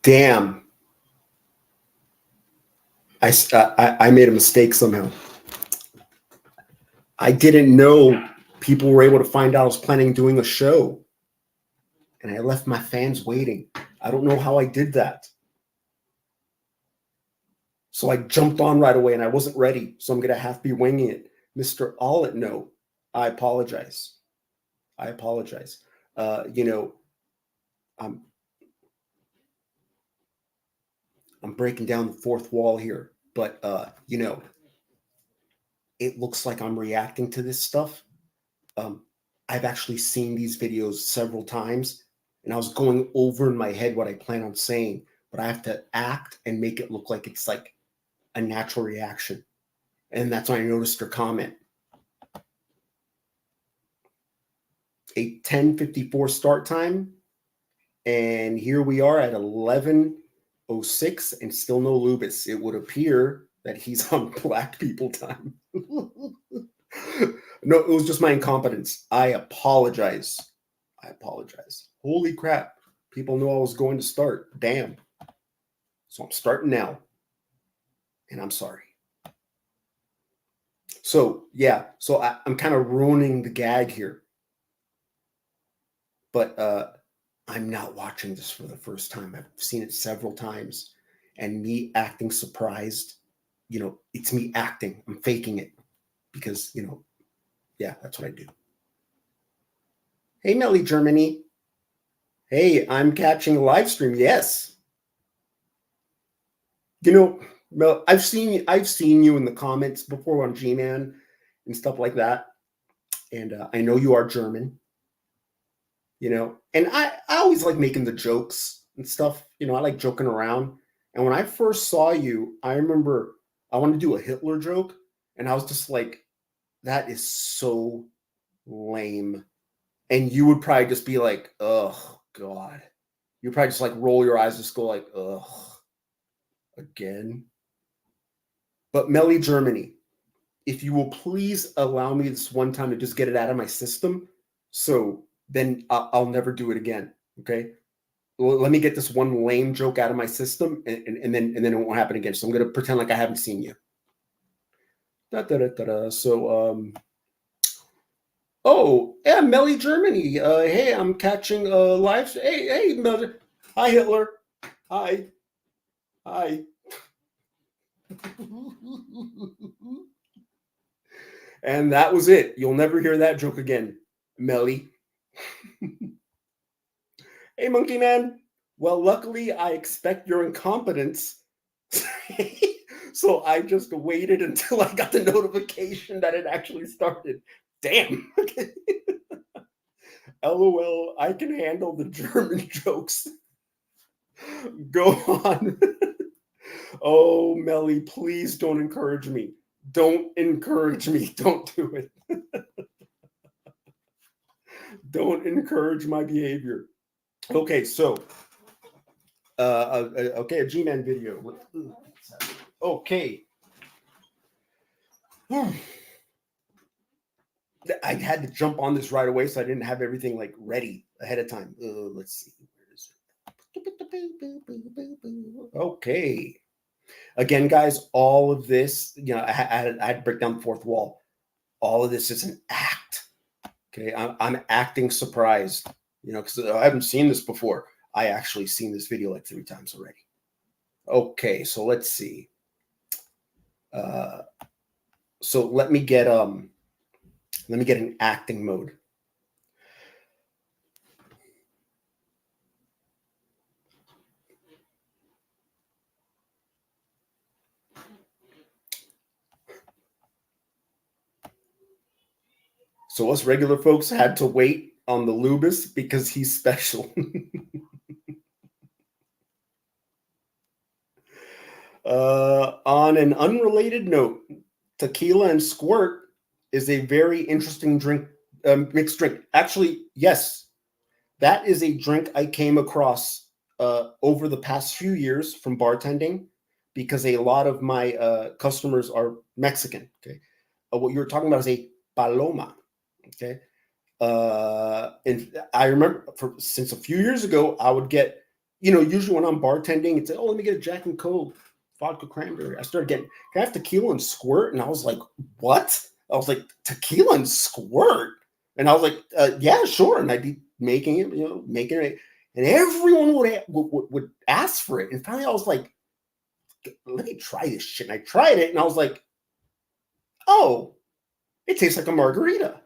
Damn. I made a mistake somehow. I didn't know people were able to find out I was planning doing a show. And I left my fans waiting. I don't know how I did that. So I jumped on right away and I wasn't ready. So I'm going to have to be winging it. Mr. All It No, I apologize. I apologize. I'm breaking down the fourth wall here, but it looks like I'm reacting to this stuff. I've actually seen these videos several times, and I was going over in my head what I plan on saying, but I have to act and make it look like it's like a natural reaction. And that's when I noticed your comment. A 10:54 start time, and here we are at 11:06, and still no Lubis. It would appear that he's on black people time. No, it was just my incompetence. I apologize. I apologize. Holy crap. People knew I was going to start. Damn. So I'm starting now. And I'm sorry. So, yeah. So I'm kind of ruining the gag here. But I'm not watching this for the first time. I've seen it several times. And me acting surprised, it's me acting. I'm faking it. Because, yeah, that's what I do. Hey, Melly Germany. Hey, I'm catching a live stream. Yes. Mel, I've seen you in the comments before on Gman and stuff like that. And I know you are German. And I always like making the jokes and stuff. I like joking around. And when I first saw you, I remember I wanted to do a Hitler joke. And I was just like, that is so lame. And you would probably just be like, oh, God. You'd probably just like roll your eyes, just go like, ugh, again. But Melly Germany, if you will please allow me this one time to just get it out of my system, so then I'll never do it again. Okay. Well, let me get this one lame joke out of my system, and then it won't happen again. So I'm gonna pretend like I haven't seen you. So oh yeah, Melly Germany. Hey, I'm catching live. Hey, Melly. Hi, Hitler. Hi. And that was it. You'll never hear that joke again, Melly. Hey, Monkey Man. Well, luckily, I expect your incompetence. So I just waited until I got the notification that it actually started. Damn. LOL, I can handle the German jokes. Go on. Oh, Melly, please don't encourage me. Don't encourage me. Don't do it. Don't encourage my behavior. Okay, so okay, a G-Man video. Okay. I had to jump on this right away, so I didn't have everything like ready ahead of time. Let's see. Where is it? Okay. Again, guys, all of this, I had to break down the fourth wall. All of this is an act. Okay, I'm acting surprised, because I haven't seen this before. I actually seen this video like 3 times already. Okay, so let's see. So let me get an acting mode. So us regular folks had to wait on the Lubis because he's special. On an unrelated note, tequila and squirt is a very interesting drink, mixed drink. Actually, yes, that is a drink I came across over the past few years from bartending, because a lot of my customers are Mexican. Okay, what you were talking about is a paloma. Okay, and I remember since a few years ago, I would get usually when I'm bartending, it's like, oh, let me get a Jack and Coke, vodka cranberry. I started getting, can I have tequila and squirt? And I was like, what? I was like, tequila and squirt? And I was like, yeah, sure. And I'd be making it, making it. And everyone would ask for it. And finally I was like, let me try this shit. And I tried it and I was like, oh, it tastes like a margarita.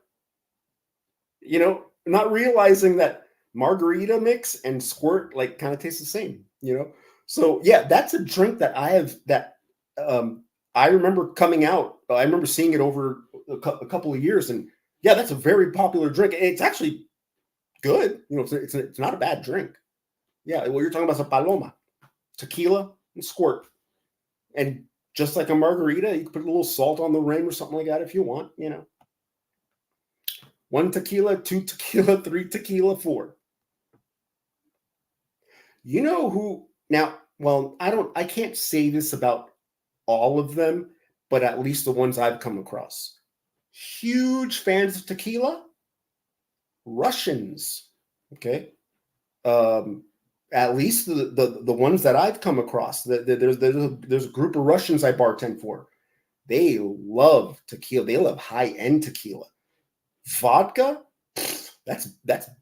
Not realizing that margarita mix and squirt like kind of taste the same. So yeah, that's a drink that I remember coming out. I remember seeing it over a couple of years, and yeah, that's a very popular drink. And it's actually good. It's not a bad drink. Yeah, well, you're talking about some paloma, tequila and squirt, and just like a margarita, you can put a little salt on the rim or something like that if you want. 1 tequila, 2 tequila, 3 tequila, 4. You know who now? Well, I can't say this about all of them, but at least the ones I've come across. Huge fans of tequila, Russians. Okay, at least the ones that I've come across. There's a group of Russians I bartend for. They love tequila. They love high end tequila. Vodka, that's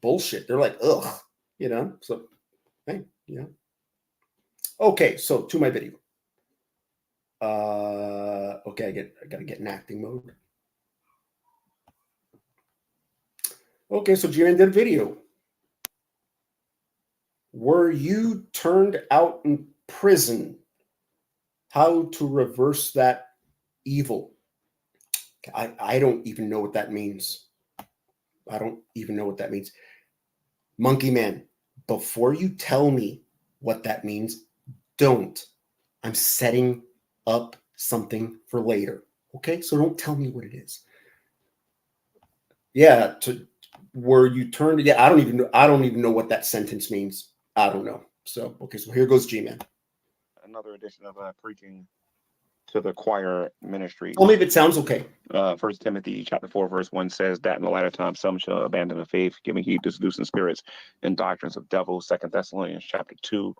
bullshit. They're like, ugh, So, hey, Okay, so to my video. Okay, I gotta get in acting mode. Okay, so Gman did a video. Were you turned out in prison? How to reverse that evil? I don't even know what that means. I don't even know what that means. Monkey Man, before you tell me what that means, don't. I'm setting up something for later. Okay, so don't tell me what it is. Yeah, were you turned? Yeah, I don't even know what that sentence means. I don't know. So okay, so here goes Gman. Another edition of preaching to the choir ministry. Tell me if it sounds okay. 1 Timothy chapter 4, verse 1 says that in the latter time some shall abandon the faith, giving heed to seducing spirits and doctrines of devils. 2 Thessalonians chapter 2,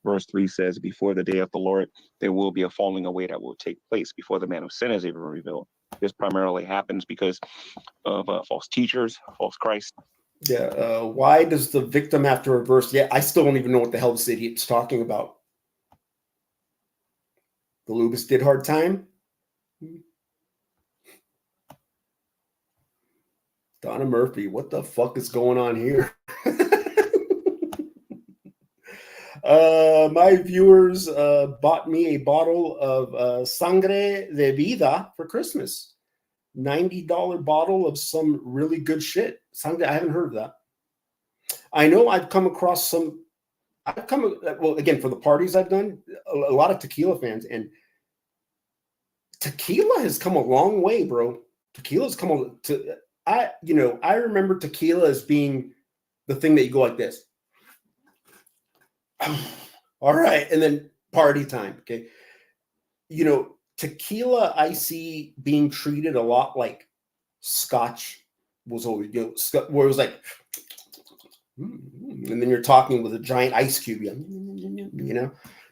verse 3 says, before the day of the Lord, there will be a falling away that will take place before the man of sin is even revealed. This primarily happens because of false teachers, false Christ. Yeah. Why does the victim have to reverse? Yeah, I still don't even know what the hell this idiot's talking about. The Lubis did hard time. Donna Murphy, what the fuck is going on here? My viewers bought me a bottle of Sangre de Vida for Christmas. $90 bottle of some really good shit. Sangre, I haven't heard of that. I know I've come across some. Well, again, for the parties I've done, a lot of tequila fans, and tequila has come a long way, bro. Tequila's come to. I remember tequila as being the thing that you go like this. All right, and then party time. Okay, tequila I see being treated a lot like Scotch was always, where it was like, and then you're talking with a giant ice cube.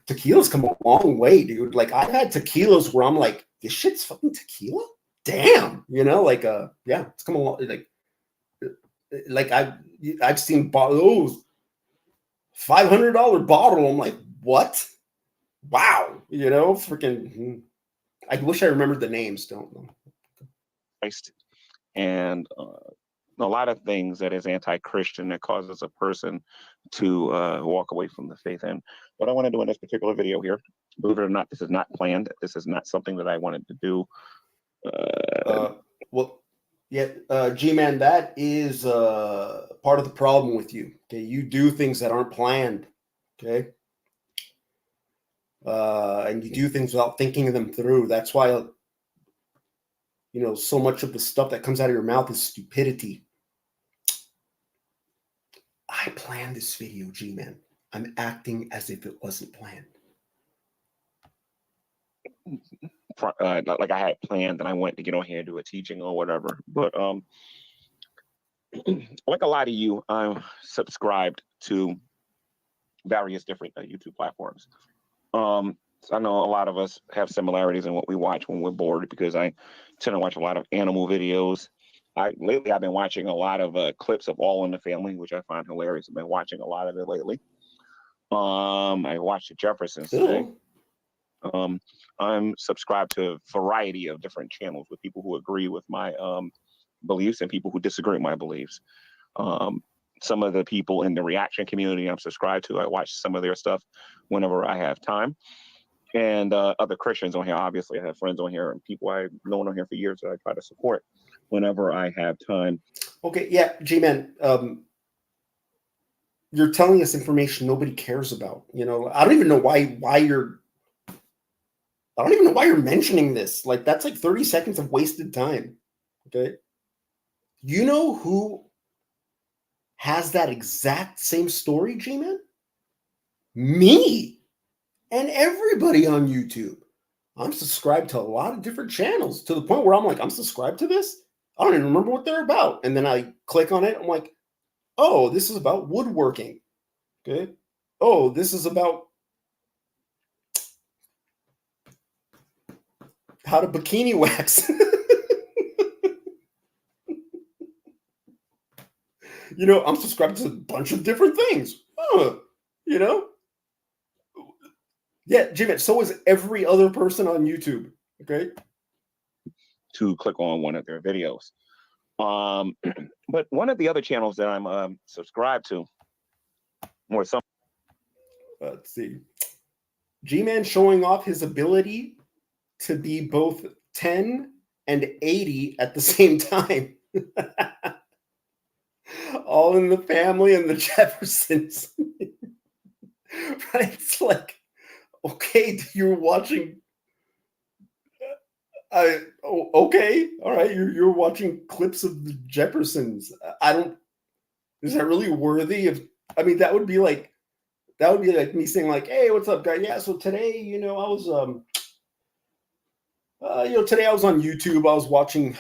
Tequila's come a long way, dude. Like I've had tequilas where I'm like, this shit's fucking tequila. Damn, yeah, it's come a long. Like I've seen bottles, $500 bottle. I'm like, what? Wow, freaking. I wish I remembered the names. Don't know. And a lot of things that is anti-Christian that causes a person to walk away from the faith. And what I want to do in this particular video here, believe it or not, this is not planned. This is not something that I wanted to do. Well, yeah, G-Man, that is part of the problem with you. Okay, you do things that aren't planned. Okay, and you do things without thinking them through. That's why, so much of the stuff that comes out of your mouth is stupidity. I planned this video, G-Man. I'm acting as if it wasn't planned. Like I had planned and I went to get on here and do a teaching or whatever. But like a lot of you, I'm subscribed to various different YouTube platforms. So I know a lot of us have similarities in what we watch when we're bored, because I tend to watch a lot of animal videos. Lately I've been watching a lot of clips of All in the Family, which I find hilarious. I've been watching a lot of it lately. I watched the Jeffersons today. I'm subscribed to a variety of different channels with people who agree with my beliefs and people who disagree with my beliefs. Some of the people in the reaction community I'm subscribed to, I watch some of their stuff whenever I have time. And other Christians on here, obviously, I have friends on here and people I've known on here for years that I try to support whenever I have time. Okay, yeah, Gman, you're telling us information nobody cares about. I don't even know why you're. I don't even know why you're mentioning this. Like, that's like 30 seconds of wasted time. Okay, you know who has that exact same story, Gman? Me and everybody on YouTube. I'm subscribed to a lot of different channels to the point where I'm like, I'm subscribed to this. I don't even remember what they're about. And then I click on it. I'm like, oh, this is about woodworking. Okay. Oh, this is about how to bikini wax. I'm subscribed to a bunch of different things. You know? Yeah, Jimmy, so is every other person on YouTube. Okay. To click on one of their videos. But one of the other channels that I'm subscribed to, or some. Let's see. Gman showing off his ability to be both 10 and 80 at the same time. All in the Family and the Jeffersons. Right? It's like, okay, you're watching. Okay, all right. You're watching clips of the Jeffersons. I don't. Is that really worthy of? I mean, that would be like me saying like, "Hey, what's up, guy? Yeah, so today, I was today I was on YouTube. I was watching,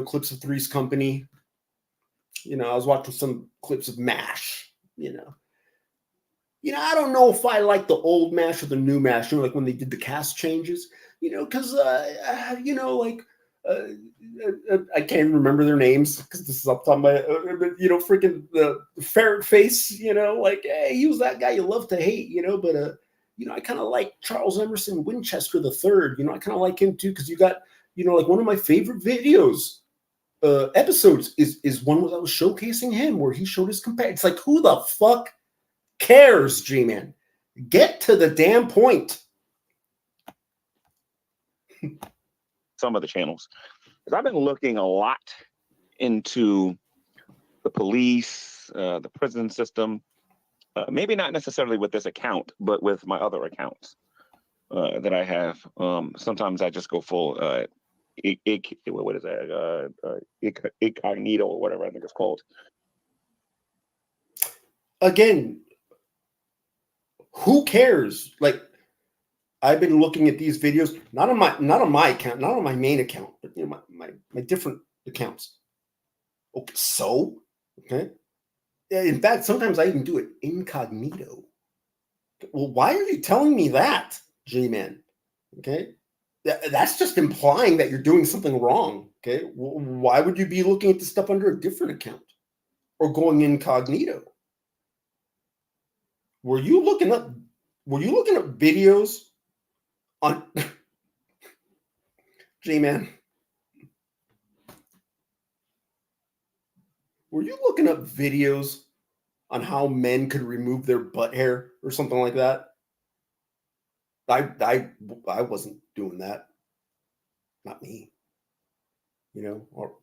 clips of Three's Company. I was watching some clips of MASH. I don't know if I like the old MASH or the new MASH. Like when they did the cast changes. Because like I can't remember their names because this is up top of my, freaking the ferret face. Like, hey, he was that guy you love to hate. But I kind of like Charles Emerson Winchester the Third. I kind of like him too because you got, like one of my favorite videos episodes is one where I was showcasing him where he showed his compare. It's like, who the fuck cares, G-Man? Get to the damn point. Some of the channels, because I've been looking a lot into the police, the prison system. Maybe not necessarily with this account, but with my other accounts that I have. Sometimes I just go full what is that? Incognito or whatever I think it's called. Again, who cares? Like, I've been looking at these videos, not on my account, not on my main account, but my different accounts. Okay, okay. In fact, sometimes I even do it incognito. Well, why are you telling me that, G-Man? Okay, that's just implying that you're doing something wrong. Okay, why would you be looking at this stuff under a different account or going incognito? Were you looking up videos on G-Man? Were you looking up videos on how men could remove their butt hair or something like that? I wasn't doing that. Not me. Or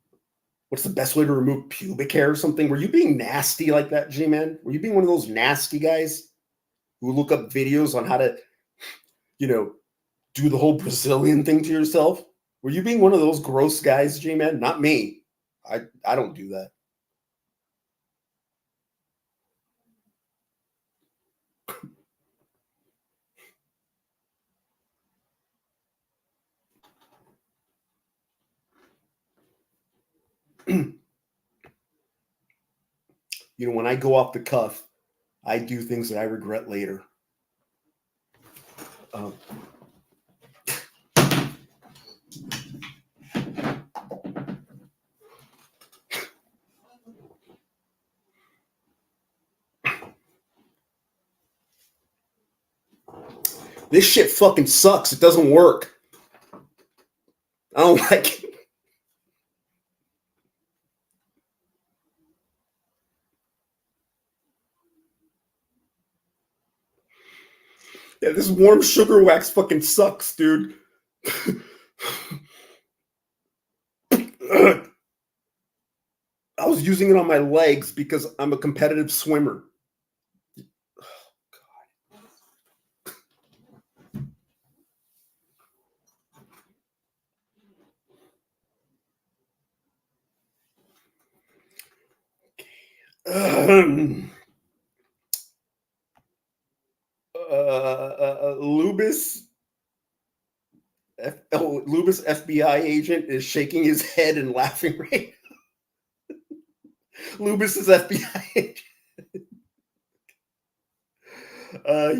what's the best way to remove pubic hair or something? Were you being nasty like that, G-Man? Were you being one of those nasty guys who look up videos on how to, do the whole Brazilian thing to yourself? Were you being one of those gross guys, G-Man? Not me. I don't do that. When I go off the cuff, I do things that I regret later. This shit fucking sucks. It doesn't work. I don't like it. Yeah, this warm sugar wax fucking sucks, dude. I was using it on my legs because I'm a competitive swimmer. Lubis Lubis FBI agent is shaking his head and laughing right now. Lubis is FBI agent.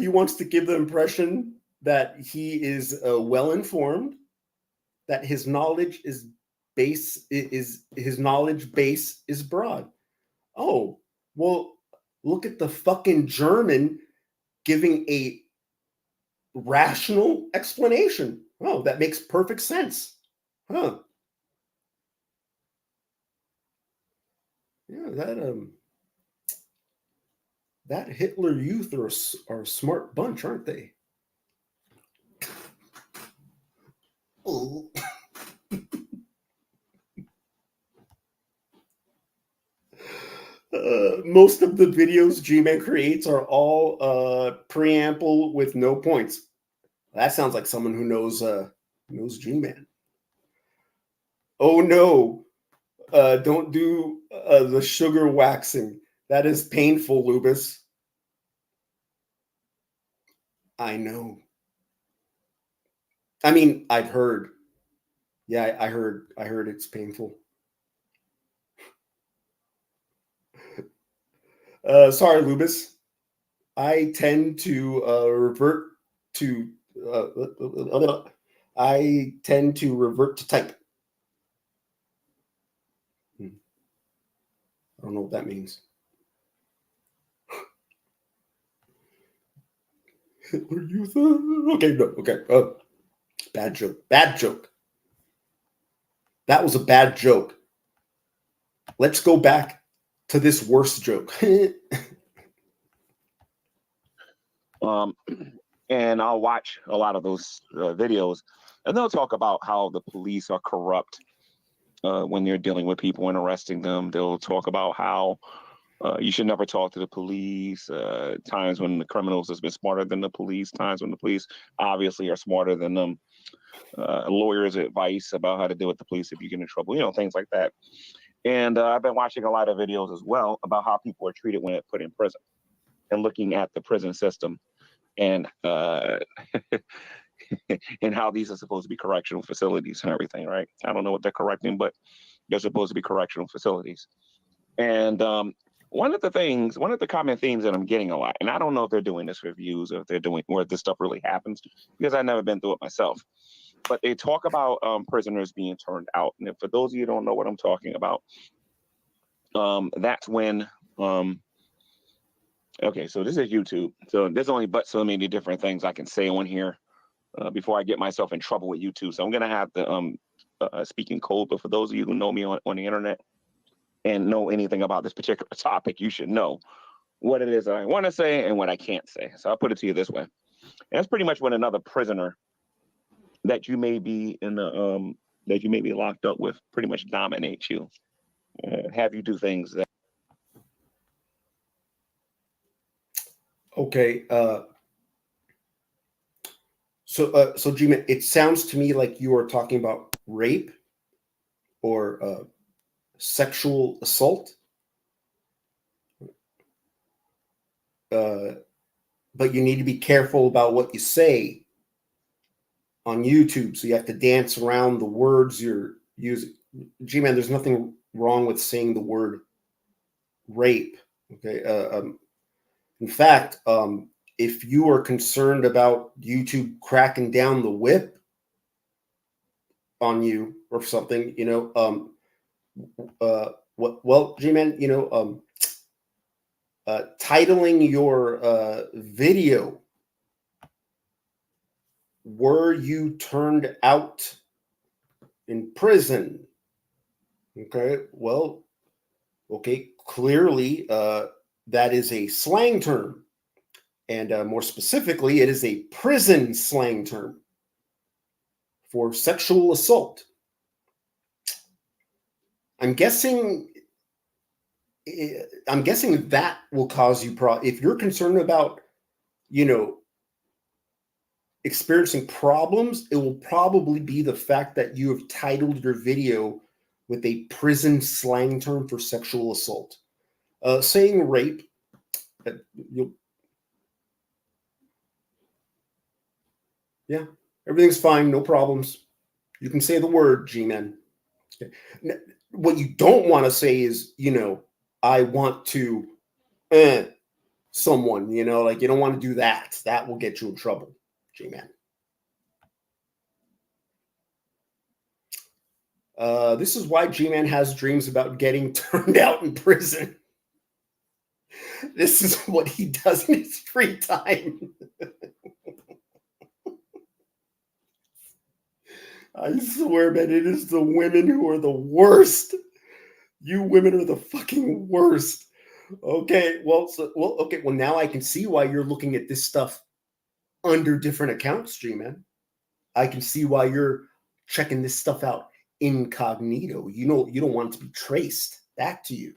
He wants to give the impression that he is well informed, that his knowledge base is broad. Oh, well, look at the fucking German giving a rational explanation. Oh, that makes perfect sense. Huh. Yeah, that Hitler youth are a smart bunch, aren't they? Oh. Most of the videos Gman creates are all preamble with no points. That sounds like someone who knows Gman. Oh no, don't do the sugar waxing. That is painful, Lubis. I know. I mean, I've heard. Yeah, I heard it's painful. Sorry, Lubis. I tend to revert to. I tend to revert to type. I don't know what that means. Hitler Youth. Okay, no, okay. Bad joke. Bad joke. That was a bad joke. Let's go back to this worst joke. And I'll watch a lot of those videos, and they'll talk about how the police are corrupt when they're dealing with people and arresting them. They'll talk about how you should never talk to the police. Times when the criminals has been smarter than the police. Times when the police obviously are smarter than them. Lawyers' advice about how to deal with the police if you get in trouble. You know, things like that. And I've been watching a lot of videos as well about how people are treated when they're put in prison, and looking at the prison system and and how these are supposed to be correctional facilities and everything, right? I don't know what they're correcting, but they're supposed to be correctional facilities. And one of the common themes that I'm getting a lot, and I don't know if they're doing this for views or if they're doing where this stuff really happens, because I've never been through it myself. But they talk about prisoners being turned out, and for those of you who don't know what I'm talking about, that's when. Okay, so this is YouTube, so there's only but so many different things I can say on here before I get myself in trouble with YouTube. So I'm gonna have to speak in code. But for those of you who know me on the internet and know anything about this particular topic, you should know what it is that I want to say and what I can't say. So I'll put it to you this way. And that's pretty much when another prisoner that you may be locked up with pretty much dominates you, have you do things that. Okay. So Gman, it sounds to me like you are talking about rape or sexual assault. But you need to be careful about what you say on YouTube. So you have to dance around the words you're using. Gman, there's nothing wrong with saying the word rape. Okay. In fact, if you are concerned about YouTube cracking down the whip on you or something, well, G-Man, titling your video, "Were you turned out in prison?" Okay, well, okay, clearly that is a slang term. And more specifically, it is a prison slang term for sexual assault. I'm guessing that will cause you if you're concerned about, experiencing problems, it will probably be the fact that you have titled your video with a prison slang term for sexual assault. Saying rape, yeah, everything's fine, no problems. You can say the word, G-Man. What you don't want to say is, I want to someone, like you don't want to do that. That will get you in trouble, G-Man. This is why G-Man has dreams about getting turned out in prison. This is what he does in his free time. I swear, man, it is the women who are the worst. You women are the fucking worst. Okay, well, now I can see why you're looking at this stuff under different accounts, G-Man. I can see why you're checking this stuff out incognito. You don't want it to be traced back to you.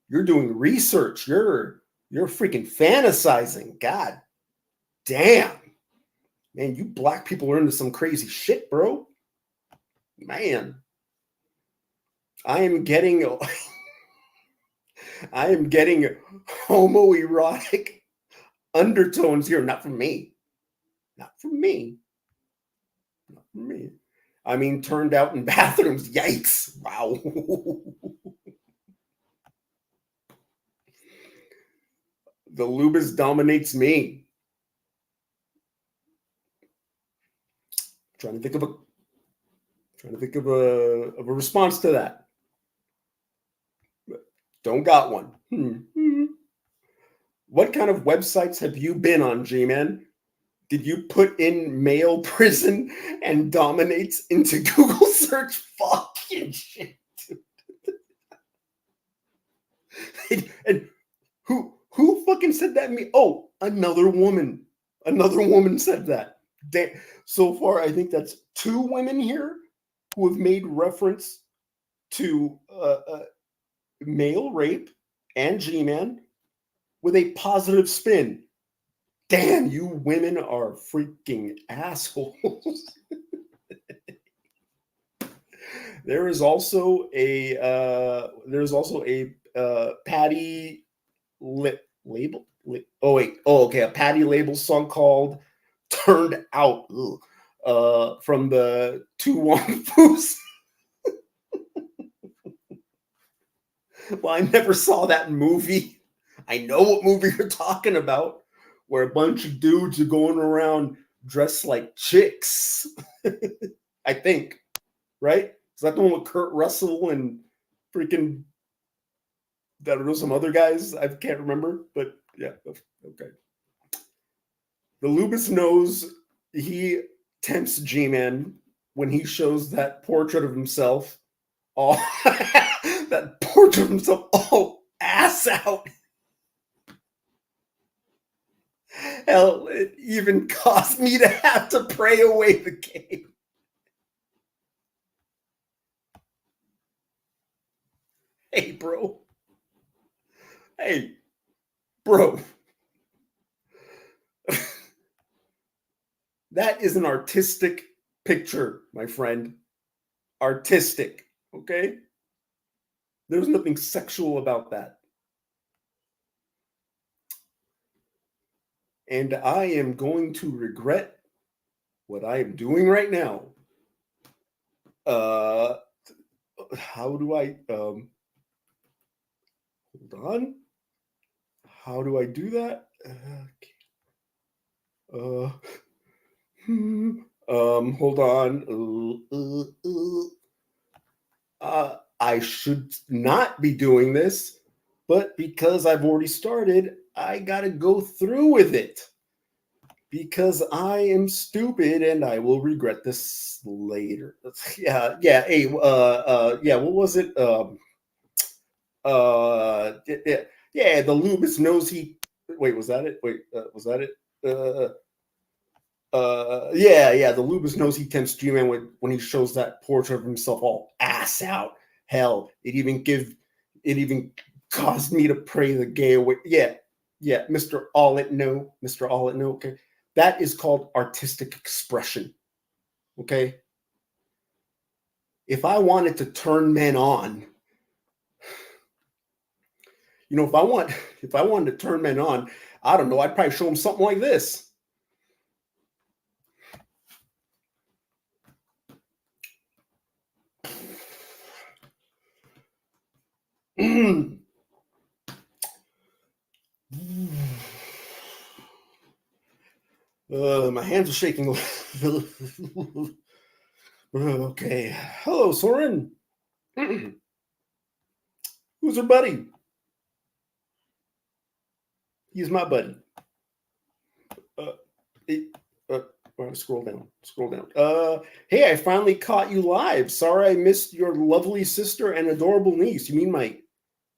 You're doing research. You're freaking fantasizing. God damn. Man, you black people are into some crazy shit, bro. Man. I am getting homoerotic undertones here. Not from me. Not from me. Not from me. I mean, turned out in bathrooms. Yikes. Wow. The lubus dominates me. Trying to think of a response to that. Don't got one. What kind of websites have you been on, G-Man? Did you put in male prison and dominates into Google search? Fucking shit. And who fucking said that to me? Oh, another woman. Another woman said that. So far, I think that's 2 women here who have made reference to male rape and G-Man with a positive spin. Damn, you women are freaking assholes. There's also a Patty label. A Patty label song called "Turned Out" from the 2-1 Foos. Well, I never saw that movie. I know what movie you're talking about, where a bunch of dudes are going around dressed like chicks. I think, right? Is that the one with Kurt Russell and freaking, I don't know, some other guys? I can't remember, but yeah, okay. The Lubus knows he tempts G-Man when he shows that portrait of himself, all that portrait of himself all ass out. Hell, it even caused me to have to pray away the game. Hey, bro. Hey, bro. That is an artistic picture, my friend. Artistic, okay? There's nothing sexual about that. And I am going to regret what I am doing right now. How do I hold on? How do I do that? Hold on. I should not be doing this, but because I've already started, I gotta go through with it. Because I am stupid and I will regret this later. Yeah. Hey, yeah. What was it? Yeah. The Lubis knows he. Wait, was that it? Wait, was that it? Yeah. The Lubis knows he tempts Gman when he shows that portrait of himself all ass out. Hell, it even caused me to pray the gay away. Yeah, Mr. All It Know, Mr. All It Know. Okay, that is called artistic expression. Okay, if I wanted to turn men on, if I wanted to turn men on, I don't know, I'd probably show them something like this. My hands are shaking. Okay. Hello, Soren. Who's her buddy? He's my buddy. Scroll down. Hey, I finally caught you live. Sorry I missed your lovely sister and adorable niece. You mean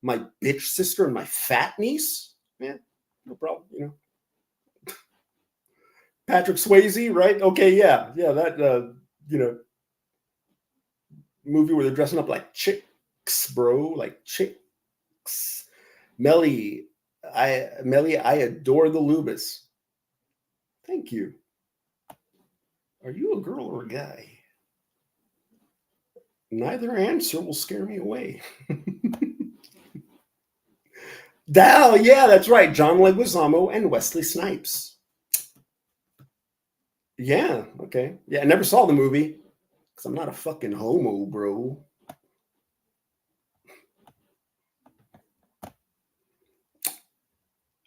my bitch sister and my fat niece? Yeah, no problem. Patrick Swayze, right? Okay, yeah, that movie where they're dressing up like chicks, bro, like chicks. Melly, I adore the Lubis. Thank you. Are you a girl or a guy? Neither answer will scare me away. Dal, yeah, that's right. John Leguizamo and Wesley Snipes. Yeah, okay. Yeah, I never saw the movie because I'm not a fucking homo, bro.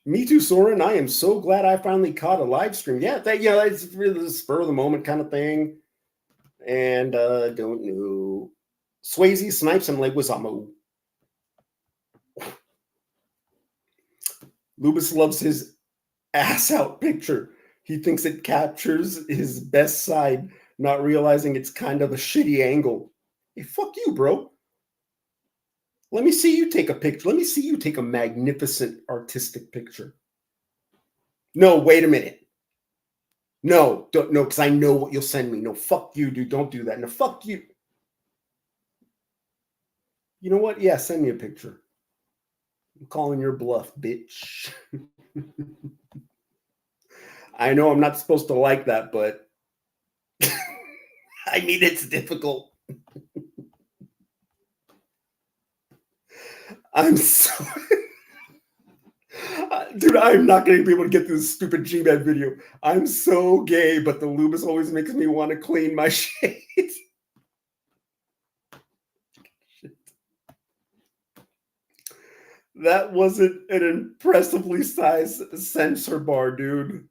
Me too, Soren. I am so glad I finally caught a live stream. Yeah, that's really the spur of the moment kind of thing. And don't know. Swayze, Snipes, and Leguizamo. Lubis loves his ass out picture. He thinks it captures his best side, not realizing it's kind of a shitty angle. Hey, fuck you, bro. Let me see you take a picture. Let me see you take a magnificent artistic picture. No, wait a minute. No, don't, no, because I know what you'll send me. No, fuck you, dude. Don't do that. No, fuck you. You know what? Yeah, send me a picture. I'm calling your bluff, bitch. I know I'm not supposed to like that, but I mean, it's difficult. I'm so... Dude, I'm not going to be able to get this stupid Gman video. I'm so gay, but the Lubis always makes me want to clean my shades. That wasn't an impressively sized sensor bar, dude.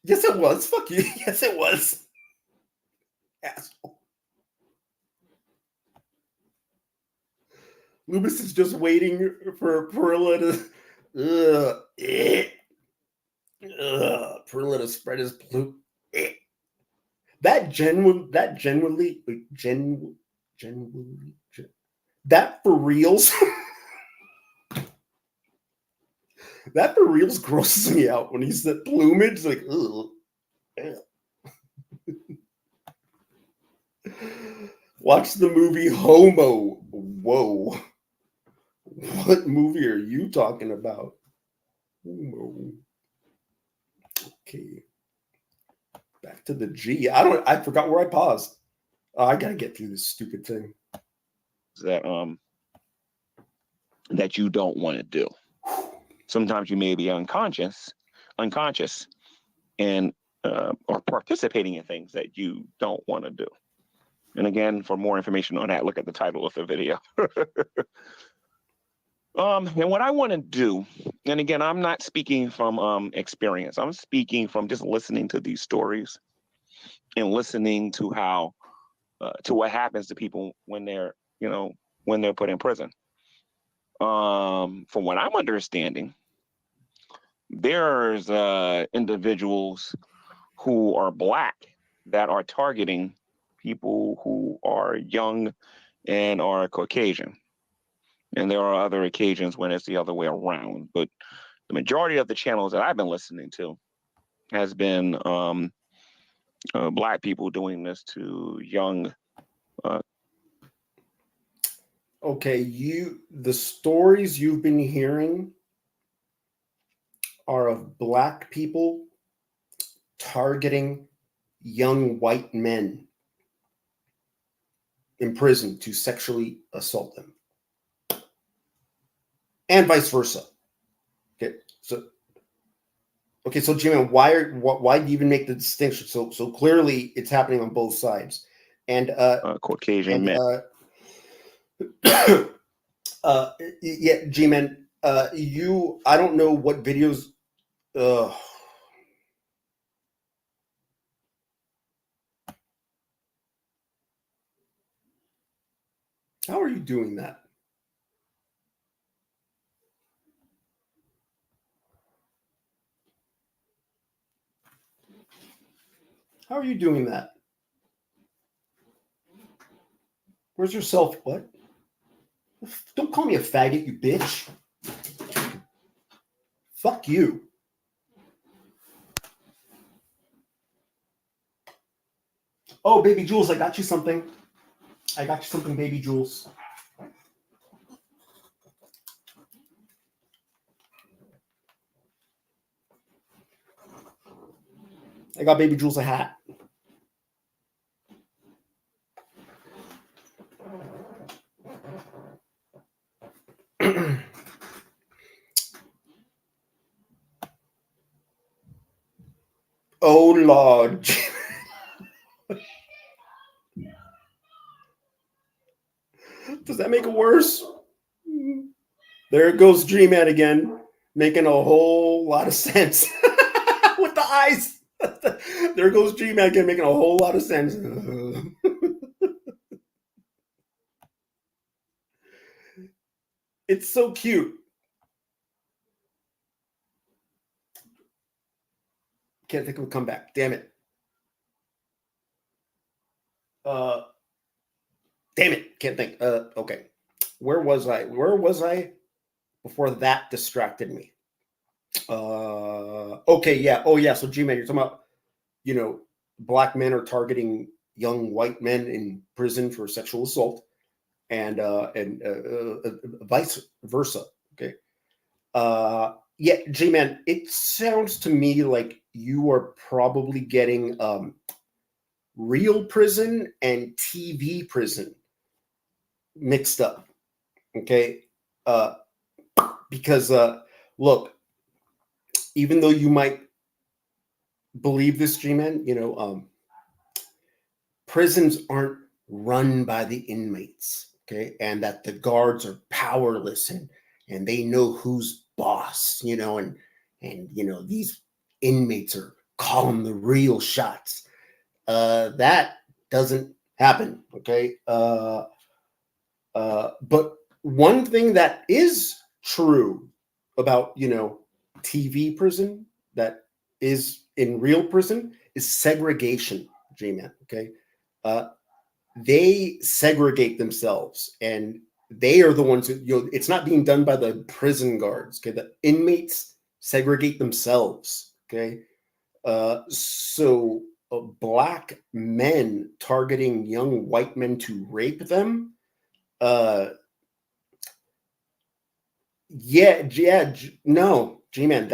Yes, it was. Fuck you. Yes, it was. Asshole. Lubis is just waiting for Perilla to. Perilla to spread his blue. That genuinely, that for reals. That for reals grosses me out when he's the plumage, like, ugh. Watch the movie Homo. Whoa. What movie are you talking about? Homo. Okay. Back to the G. I forgot where I paused. I gotta get through this stupid thing. That you don't want to do. Sometimes you may be unconscious, and or participating in things that you don't want to do. And again, for more information on that, look at the title of the video. And what I want to do, and again, I'm not speaking from experience. I'm speaking from just listening to these stories and listening to how to what happens to people when they're, when they're put in prison. From what I'm understanding, there's individuals who are Black that are targeting people who are young and are Caucasian. And there are other occasions when it's the other way around. But the majority of the channels that I've been listening to has been Black people doing this to young. Okay, the stories you've been hearing are of Black people targeting young white men in prison to sexually assault them, and vice versa. Okay, so Gman, why do you even make the distinction? So clearly it's happening on both sides, and Caucasian men. Yeah, Gman, I don't know what videos. How are you doing that? How are you doing that? Where's your self? What? Don't call me a faggot, you bitch. Fuck you. Oh, baby Jules, I got you something. Baby Jules. I got baby Jules a hat. Oh, Lord. Does that make it worse? There goes Gman again, making a whole lot of sense. With the eyes. There goes Gman again, making a whole lot of sense. It's so cute. Can't think of a comeback. Damn it. Damn it. Can't think. Okay. Where was I before that distracted me? Okay, yeah. Oh, yeah. So, Gman, you're talking about, Black men are targeting young white men in prison for sexual assault, and vice versa. Okay. Yeah, Gman, it sounds to me like you are probably getting real prison and TV prison mixed up. Okay. Because look, even though you might believe this, Gman, prisons aren't run by the inmates, okay, and that the guards are powerless and they know who's boss, and these inmates are calling the real shots. That doesn't happen, okay. But one thing that is true about TV prison that is in real prison is segregation, Gman. Okay, they segregate themselves, and they are the ones who it's not being done by the prison guards. Okay, the inmates segregate themselves. Okay, so Black men targeting young white men to rape them. No, Gman,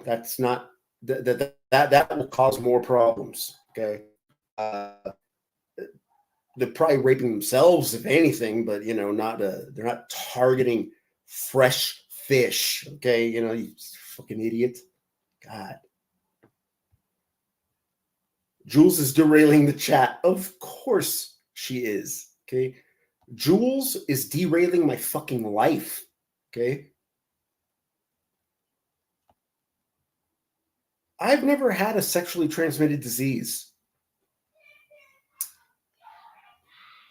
that's not that will cause more problems. Okay, they're probably raping themselves if anything, but not they're not targeting fresh fish. Okay, you fucking idiot. God. Jules is derailing the chat. Of course she is. Okay. Jules is derailing my fucking life. Okay. I've never had a sexually transmitted disease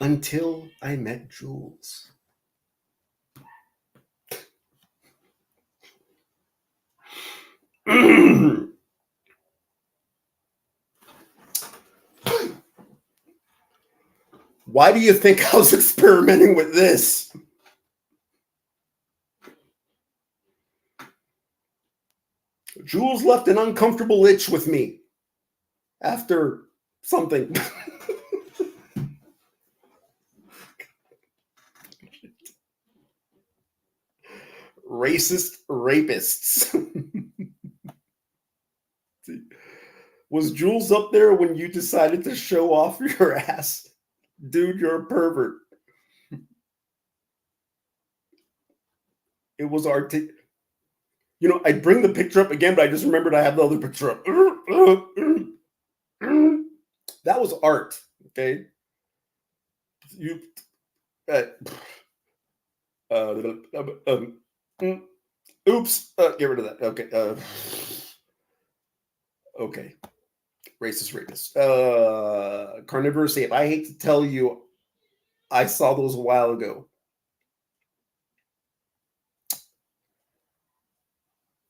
until I met Jules. Why do you think I was experimenting with this? Jules left an uncomfortable itch with me after something. Racist rapists. Was Jules up there when you decided to show off your ass? Dude, you're a pervert. It was artistic. You know, I'd bring the picture up again, but I just remembered I have the other picture up. That was art, okay? You, oops, get rid of that. Okay, okay. Racist rapist. Carnivorous ape. I hate to tell you, I saw those a while ago.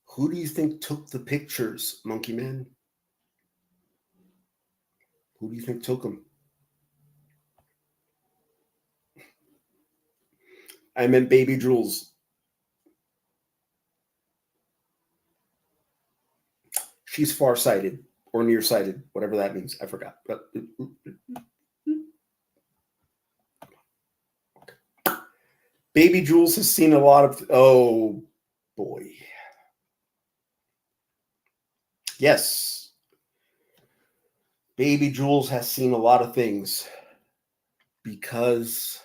Who do you think took the pictures, Monkey Man? Who do you think took them? I meant baby Jules. She's farsighted or nearsighted, whatever that means. I forgot. But baby Jules has seen a lot of. Oh boy. Yes. Baby Jules has seen a lot of things because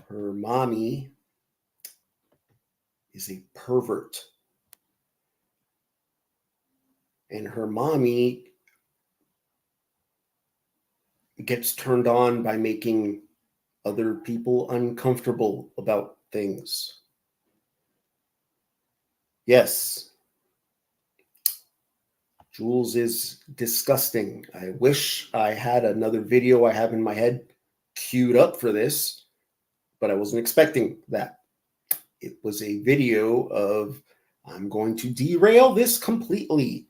her mommy is a pervert. And her mommy gets turned on by making other people uncomfortable about things. Yes. Jules is disgusting. I wish I had another video I have in my head queued up for this, but I wasn't expecting that. It was a video of, I'm going to derail this completely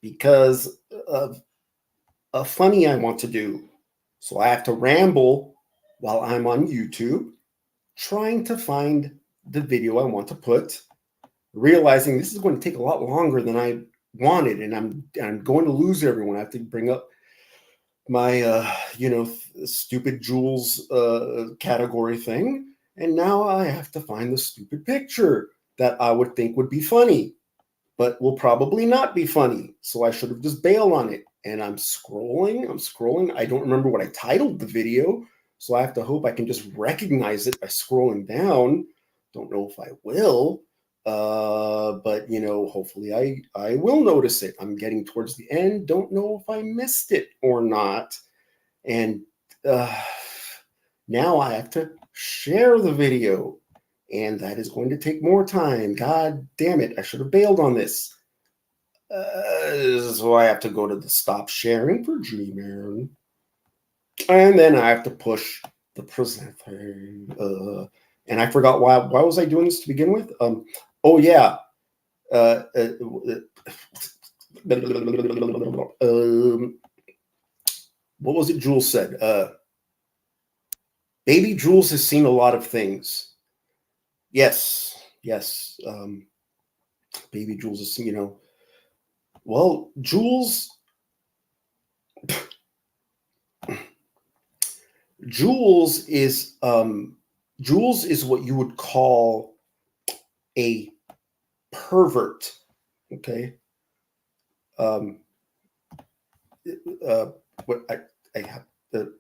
because of a funny I want to do. So I have to ramble while I'm on YouTube trying to find the video I want to put, realizing this is going to take a lot longer than I wanted, and I'm going to lose everyone. I have to bring up my stupid Jules category thing, and now I have to find the stupid picture that I would think would be funny, but will probably not be funny. So I should have just bailed on it. And I'm scrolling. I don't remember what I titled the video, so I have to hope I can just recognize it by scrolling down. Don't know if I will. But hopefully I will notice it. I'm getting towards the end. Don't know if I missed it or not. And now I have to share the video, and that is going to take more time. God damn it. I should have bailed on this. So I have to go to the stop sharing for Gman. And then I have to push the presenter. And I forgot why was I doing this to begin with? Oh yeah. What was it Jules said? Baby Jules has seen a lot of things. Yes. Baby Jules has seen, well, Jules is what you would call a pervert. Okay. What I have the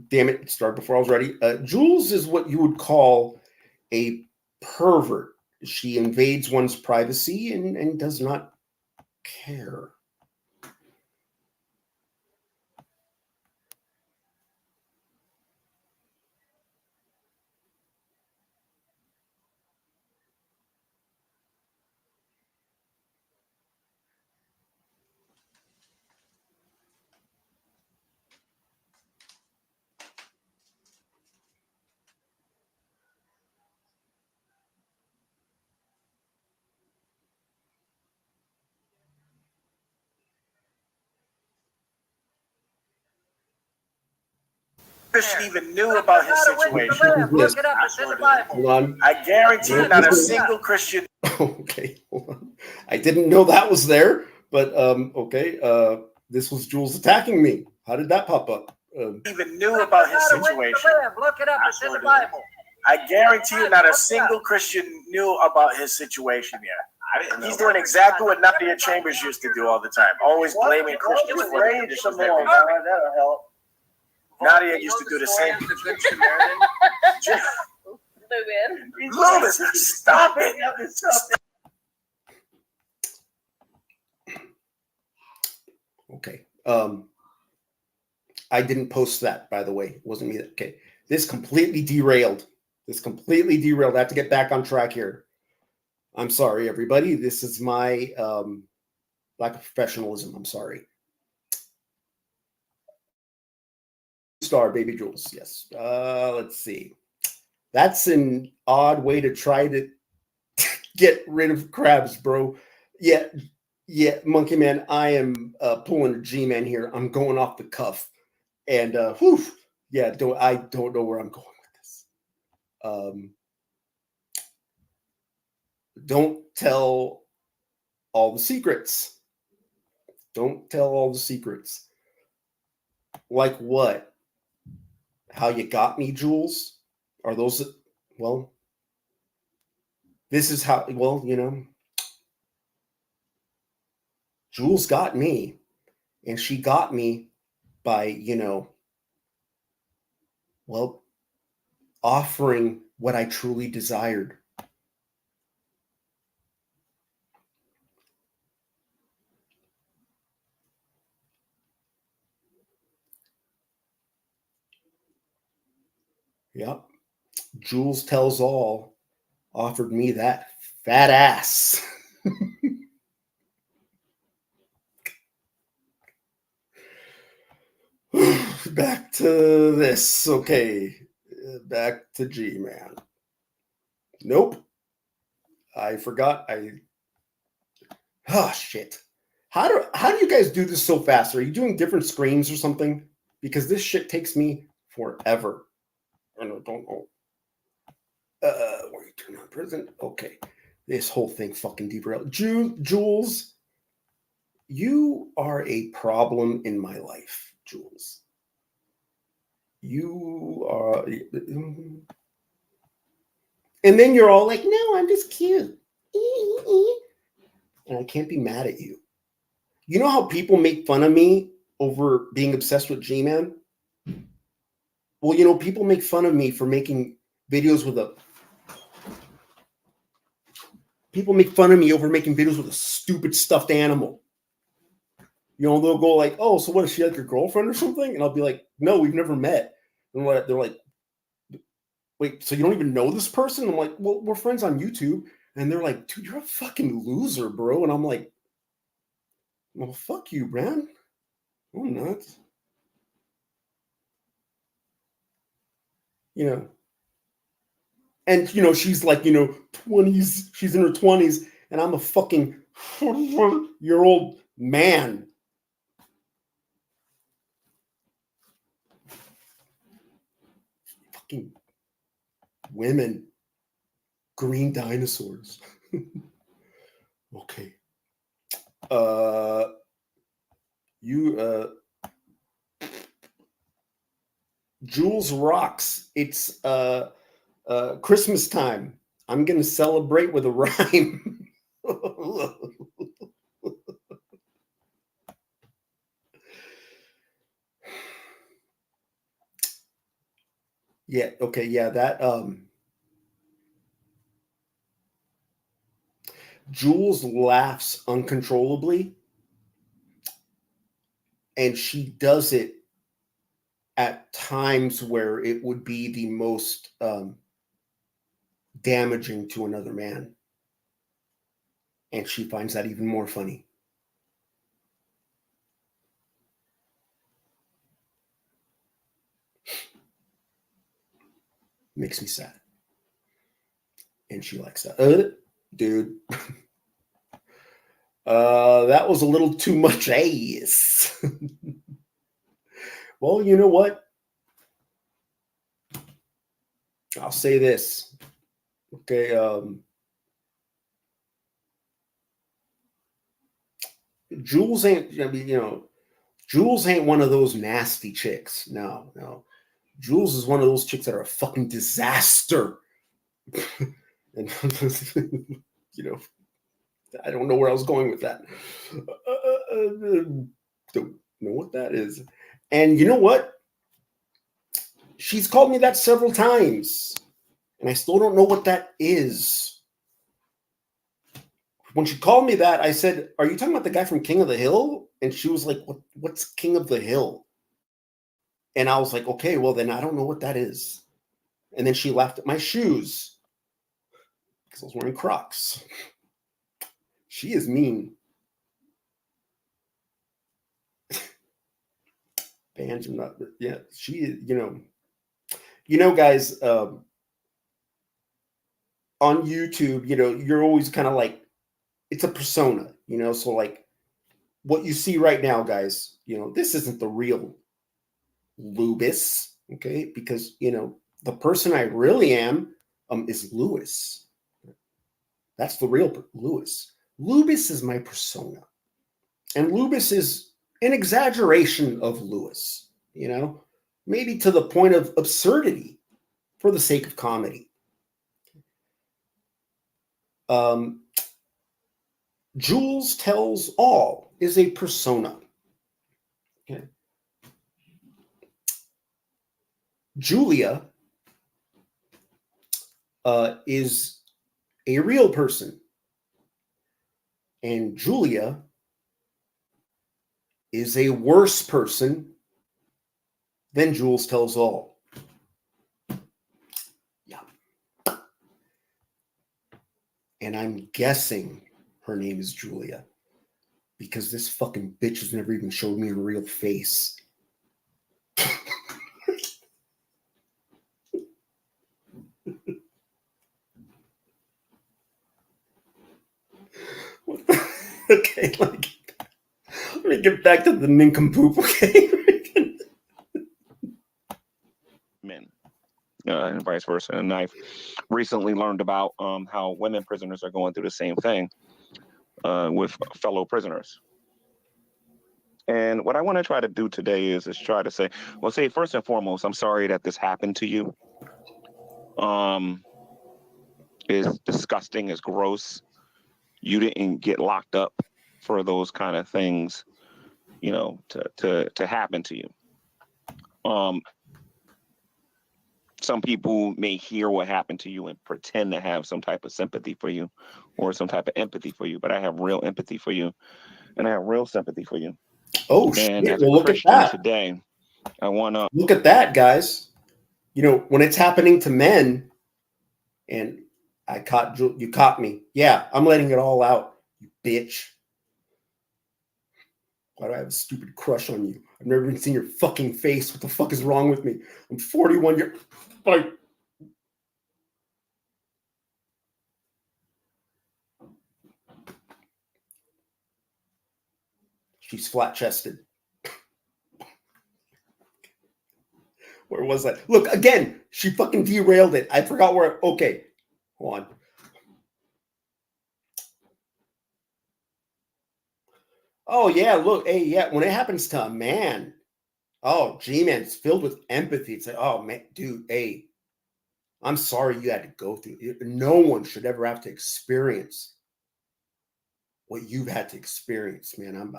damn it, started before I was ready. Jules is what you would call a pervert. She invades one's privacy and does not care. Christian even knew about his situation. Look it up. It's in the Bible. Hold on. I guarantee you, not a single Christian. Okay, hold on. I didn't know that was there, but okay. This was Jules attacking me. How did that pop up? Even knew about his situation. Look it up. It's in the Bible. I guarantee you, not a single Christian knew about his situation yet. He's doing exactly what Nadia Chambers used to do all the time, always blaming Christians for the conditions that they live. That'll help. Nadia used to do the same. Lewis, stop it! Okay. I didn't post that, by the way. It wasn't me. Okay. This completely derailed. I have to get back on track here. I'm sorry, everybody. This is my lack of professionalism. I'm sorry. Star, baby Jules. Yes. Let's see. That's an odd way to try to get rid of crabs, bro. Yeah, Monkey Man. I am pulling a G-Man here. I'm going off the cuff, and yeah. I don't know where I'm going with this. Don't tell all the secrets. Don't tell all the secrets. Like what? How you got me, Jules? Are those, well, this is how, well, you know, Jules got me, and she got me by, you know, well, offering what I truly desired. Yep. Jules Tells All offered me that fat ass. Back to this. Okay. Back to G-Man. Nope. I forgot. Shit. How do you guys do this so fast? Are you doing different screens or something? Because this shit takes me forever. I don't know. Where you turn on present? Okay. This whole thing fucking derailed. Jules, you are a problem in my life, Jules. You are. And then you're all like, no, I'm just cute. And I can't be mad at you. You know how people make fun of me over being obsessed with G-Man? Well, you know, people make fun of me for making videos with a... People make fun of me over making videos with a stupid stuffed animal. You know, they'll go like, oh, so what, is she like your girlfriend or something? And I'll be like, no, we've never met. And they're like, wait, so you don't even know this person? I'm like, well, we're friends on YouTube. And they're like, dude, you're a fucking loser, bro. And I'm like, well, fuck you, man. I'm not. You know. And, you know, she's like, you know, 20s. She's in her 20s. And I'm a fucking 44-year-old man. Fucking women. Green dinosaurs. Okay. Jules rocks. It's Christmas time. I'm gonna celebrate with a rhyme. Yeah, okay, yeah, that Jules laughs uncontrollably, and she does it at times where it would be the most damaging to another man. And she finds that even more funny. Makes me sad. And she likes that. Dude. That was a little too much ass. Well, you know what? I'll say this. Okay. Jules ain't, Jules ain't one of those nasty chicks. No. Jules is one of those chicks that are a fucking disaster. And, I don't know where I was going with that. Don't know what that is. And you know what? She's called me that several times. And I still don't know what that is. When she called me that, I said, "Are you talking about the guy from King of the Hill?" And she was like, "What's King of the Hill?" And I was like, "Okay, well then I don't know what that is." And then she laughed at my shoes because I was wearing Crocs. She is mean. Yeah, she is, guys, on YouTube, you're always kind of like, it's a persona, so like what you see right now, guys, this isn't the real Lubis, okay? Because, the person I really am is Lewis. That's the real Lewis. Lubis is my persona. And Lubis is an exaggeration of Lewis, maybe to the point of absurdity for the sake of comedy. Jules Tells All is a persona. Okay. Julia is a real person. And Julia is a worse person than Jules Tells All. Yeah. And I'm guessing her name is Julia because this fucking bitch has never even showed me her real face. Okay, let me get back to the nincompoop, okay? Men, and vice versa. And I've recently learned about how women prisoners are going through the same thing with fellow prisoners. And what I want to try to do today is try to say, well, say first and foremost, I'm sorry that this happened to you. Is disgusting, is gross. You didn't get locked up for those kind of things, to happen to you. Some people may hear what happened to you and pretend to have some type of sympathy for you or some type of empathy for you, but I have real empathy for you and I have real sympathy for you. Oh, and shit. as a Well, look Christian at that. today, I want to look at that, guys. When it's happening to men, and you caught me. Yeah, I'm letting it all out, you bitch. Why do I have a stupid crush on you? I've never even seen your fucking face. What the fuck is wrong with me? I'm 41 years. Like, she's flat chested. Where was that? Look, again, she fucking derailed it. I forgot where. Okay, hold on. Oh, yeah, look. Hey, yeah, when it happens to a man, oh, Gman, it's filled with empathy. It's like, oh, man, dude, hey, I'm sorry you had to go through it. No one should ever have to experience what you've had to experience, man.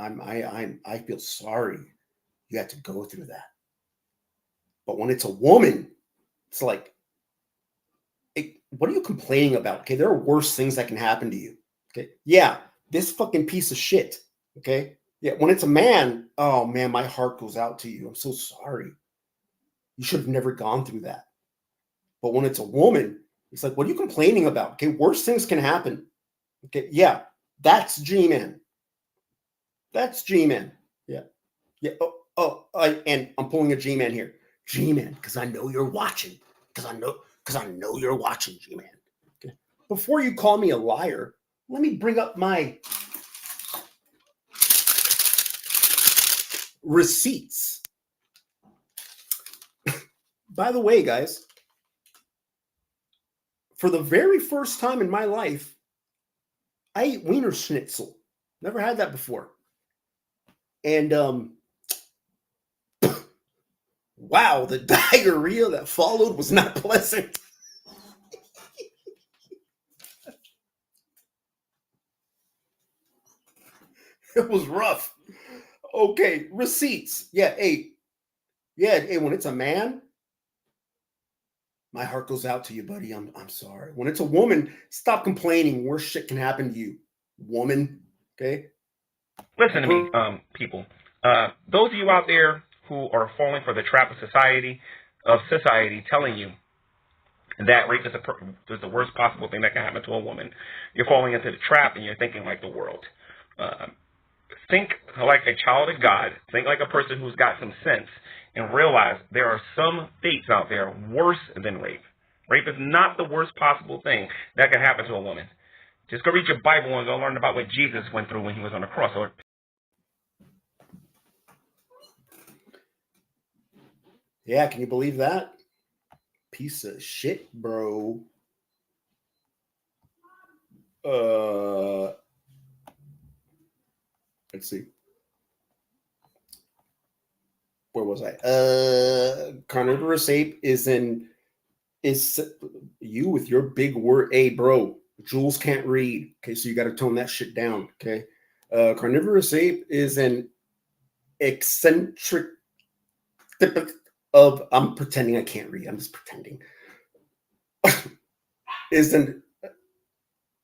I feel sorry you had to go through that. But when it's a woman, it's like, hey, what are you complaining about? Okay, there are worse things that can happen to you. Okay, yeah, this fucking piece of shit. Okay, yeah, when it's a man, oh man, my heart goes out to you. I'm so sorry. You should have never gone through that. But when it's a woman, it's like, what are you complaining about? Okay, worse things can happen. Okay, yeah, that's G-Man. That's G-Man. Yeah. Yeah. And I'm pulling a G-Man here. G-Man, because I know you're watching. Because I know you're watching, G-Man. Okay. Before you call me a liar, let me bring up my receipts. By the way, guys, for the very first time in my life, I ate Wiener Schnitzel. Never had that before. And wow, the diarrhea that followed was not pleasant. It was rough. Okay, receipts. Yeah, hey, when it's a man, my heart goes out to you, buddy. I'm sorry. When it's a woman, stop complaining. Worse shit can happen to you, woman. Okay. Listen to me, people. Those of you out there who are falling for the trap of society telling you that rape is the worst possible thing that can happen to a woman, you're falling into the trap and you're thinking like the world. Think like a child of God. Think like a person who's got some sense, and realize there are some fates out there worse than rape. Rape is not the worst possible thing that can happen to a woman. Just go read your Bible and go learn about what Jesus went through when he was on the cross. Yeah, can you believe that? Piece of shit, bro. Let's see. Where was I? Carnivorous ape is you with your big word. Hey, bro, Jules can't read. Okay, so you got to tone that shit down. Okay. Carnivorous ape is an eccentric of, I'm pretending I can't read. I'm just pretending. Is an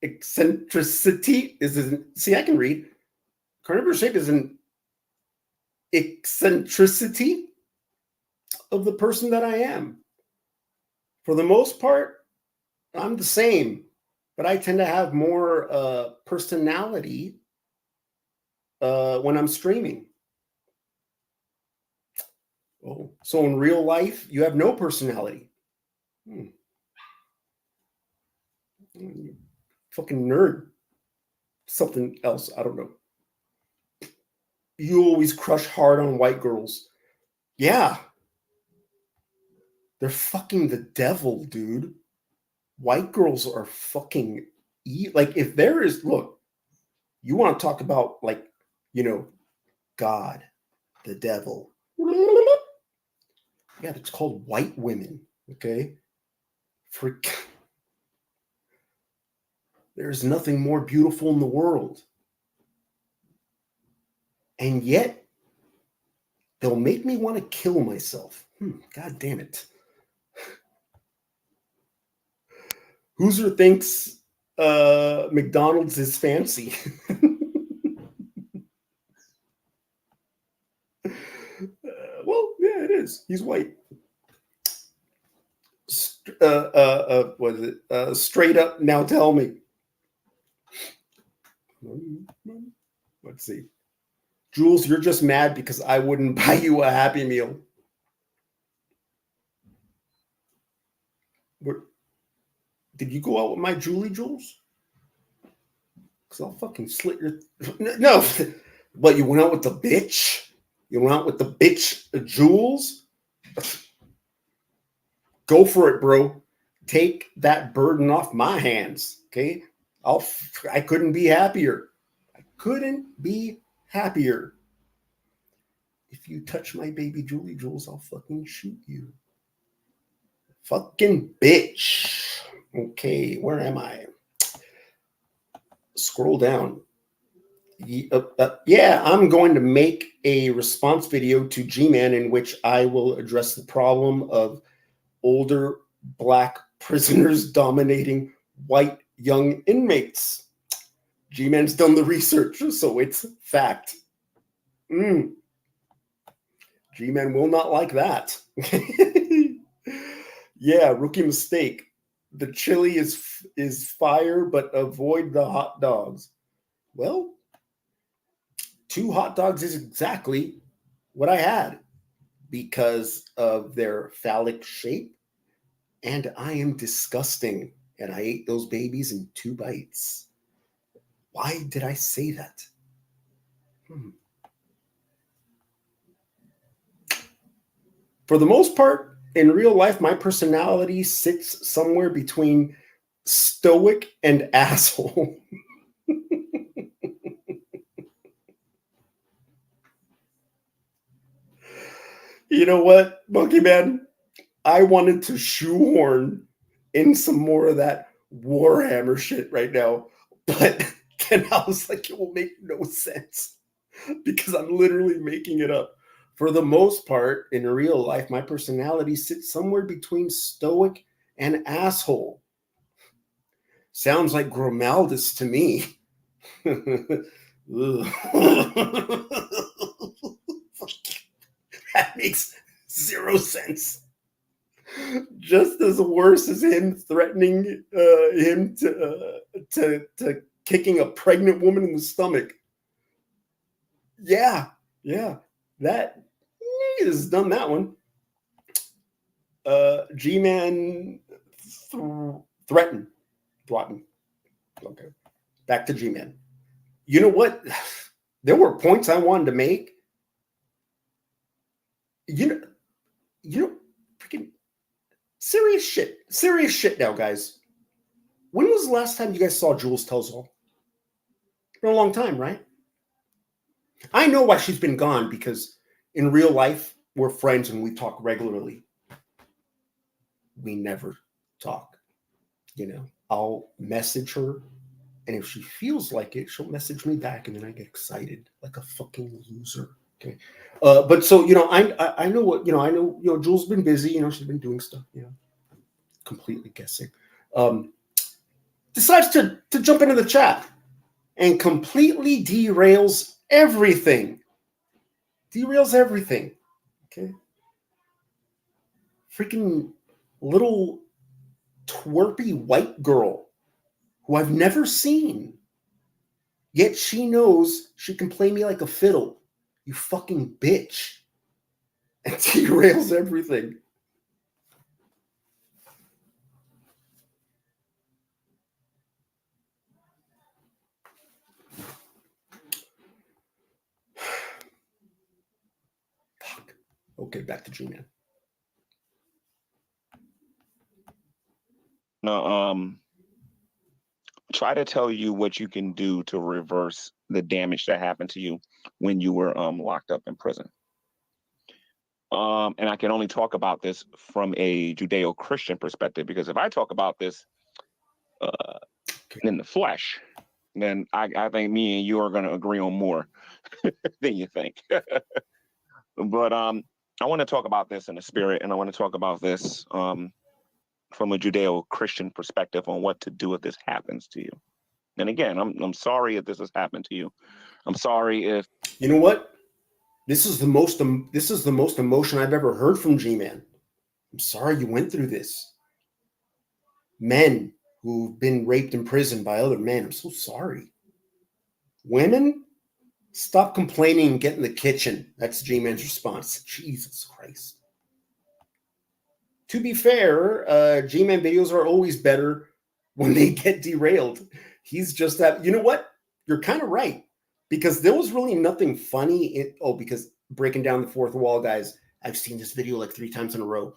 eccentricity. See, I can read. Carnivorous ape is an eccentricity of the person that I am. For the most part, I'm the same, but I tend to have more personality when I'm streaming. Oh, so in real life, you have no personality. Fucking nerd. Something else, I don't know. You always crush hard on white girls. Yeah. They're fucking the devil, dude. White girls are fucking like, if there is, look, you want to talk about, like, you know, God, the devil. Yeah, it's called white women. Okay. There's nothing more beautiful in the world. And yet, they'll make me want to kill myself. God damn it. Hoosier thinks McDonald's is fancy. Well, yeah, it is. He's white. What is it? Straight up, now tell me. Let's see. Jules, you're just mad because I wouldn't buy you a Happy Meal. Did you go out with my Julie, Jules? Because I'll fucking slit your... No. What, you went out with the bitch? You went out with the bitch, Jules? Go for it, bro. Take that burden off my hands, okay? I couldn't be happier. I couldn't be happier. If you touch my baby Julie, Jules, I'll fucking shoot you. Fucking bitch. Okay, where am I? Scroll down. Yeah, I'm going to make a response video to Gman in which I will address the problem of older black prisoners dominating white young inmates. Gman's done the research, so it's fact. Gman will not like that. Yeah, rookie mistake. The chili is fire, but avoid the hot dogs. Well, 2 hot dogs is exactly what I had because of their phallic shape, and I am disgusting, and I ate those babies in 2 bites. Why did I say that? For the most part, in real life, my personality sits somewhere between stoic and asshole. You know what, Monkey Man? I wanted to shoehorn in some more of that Warhammer shit right now, but then I was like, it will make no sense because I'm literally making it up. For the most part, in real life, my personality sits somewhere between stoic and asshole. Sounds like Gromaldus to me. That makes zero sense. Just as worse as him threatening him to kicking a pregnant woman in the stomach. Yeah, that has done that one. Gman threaten. Okay, back to Gman. You know what? There were points I wanted to make. You know, freaking serious shit now, guys. When was the last time you guys saw Jules Tells All? It's been a long time, right? I know why she's been gone, because in real life, we're friends and we talk regularly. We never talk. You know, I'll message her, and if she feels like it, she'll message me back, and then I get excited like a fucking loser. Okay. But so, you know, I know what, you know, I know, you know, Jules been busy, you know, she's been doing stuff, you know, completely guessing. Decides to jump into the chat and completely derails everything. Okay. Freaking little twerpy white girl who I've never seen. Yet she knows she can play me like a fiddle. You fucking bitch. And derails everything. Fuck. Okay, back to Gman. No, try to tell you what you can do to reverse the damage that happened to you when you were locked up in prison. And I can only talk about this from a Judeo-Christian perspective, because if I talk about this in the flesh, then I think me and you are going to agree on more than you think. But I want to talk about this in the spirit, and I want to talk about this from a Judeo-Christian perspective on what to do if this happens to you. And again, I'm sorry if this has happened to you. I'm sorry if, you know what? This is the most emotion I've ever heard from Gman. I'm sorry you went through this. Men who've been raped in prison by other men, I'm so sorry. Women, stop complaining and get in the kitchen. That's Gman's response. Jesus Christ. To be fair, Gman videos are always better when they get derailed. He's just that. You know what? You're kind of right, because there was really nothing funny. Because breaking down the fourth wall, guys, I've seen this video like 3 times in a row.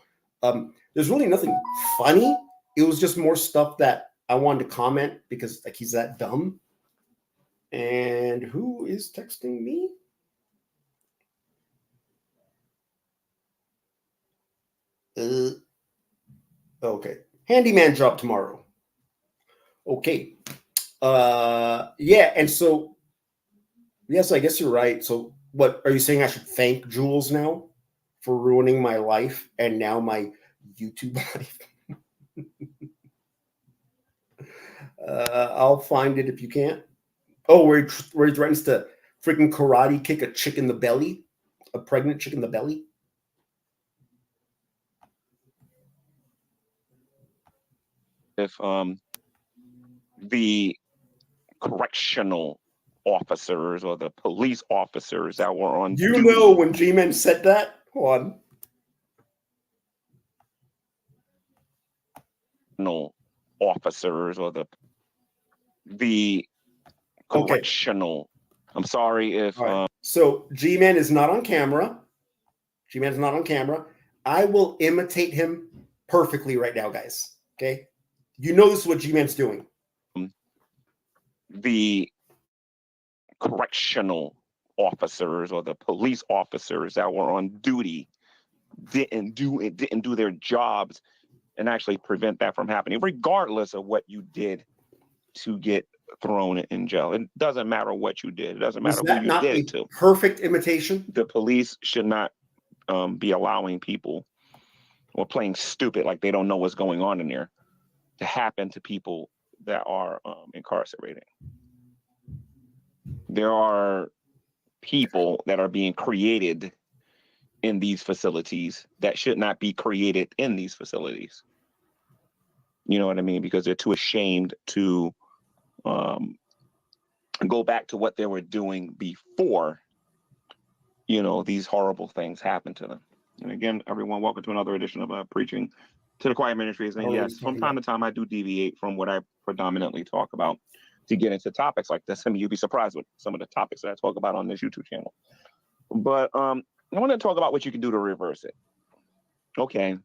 There's really nothing funny. It was just more stuff that I wanted to comment because like he's that dumb. And who is texting me? Okay. Handyman job tomorrow. Okay. Yeah, and so yes, I guess you're right. So what are you saying? I should thank Jules now for ruining my life and now my YouTube life? I'll find it if you can't. Oh, where he threatens to freaking karate kick a chick in the belly, a pregnant chick in the belly. if the correctional officers or the police officers that were on You duty, know when G-Man said that? Hold on. officers or the correctional. Okay. I'm sorry if right. So G-Man is not on camera. G-Man is not on camera. I will imitate him perfectly right now, guys. Okay. You know this is what G-Man's doing. The correctional officers or the police officers that were on duty didn't do their jobs and actually prevent that from happening, regardless of what you did to get thrown in jail. It doesn't matter what you did. It doesn't matter who you did it to. Perfect imitation. The police should not be allowing people or playing stupid like they don't know what's going on in there to happen to people that are incarcerated. There are people that are being created in these facilities that should not be created in these facilities. You know what I mean? Because they're too ashamed to go back to what they were doing before, these horrible things happened to them. And again, everyone, welcome to another edition of Preaching to the Quiet Ministries. And yes, from time to time, I do deviate from what I predominantly talk about to get into topics like this. I mean, you'd be surprised with some of the topics that I talk about on this YouTube channel. But I want to talk about what you can do to reverse it. Okay.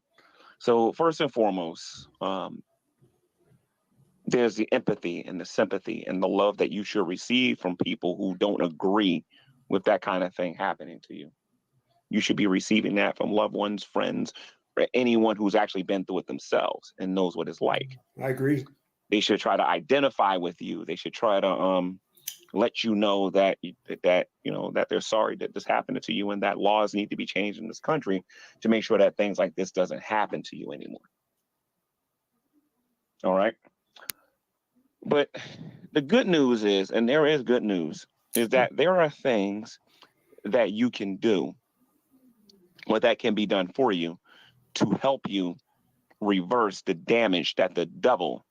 So first and foremost, there's the empathy and the sympathy and the love that you should receive from people who don't agree with that kind of thing happening to you. You should be receiving that from loved ones, friends, or anyone who's actually been through it themselves and knows what it's like. I agree. They should try to identify with you. They should try to let you know that they're sorry that this happened to you and that laws need to be changed in this country to make sure that things like this doesn't happen to you anymore. All right. But the good news is, and there is good news, is that there are things that you can do, or that can be done for you to help you reverse the damage that the devil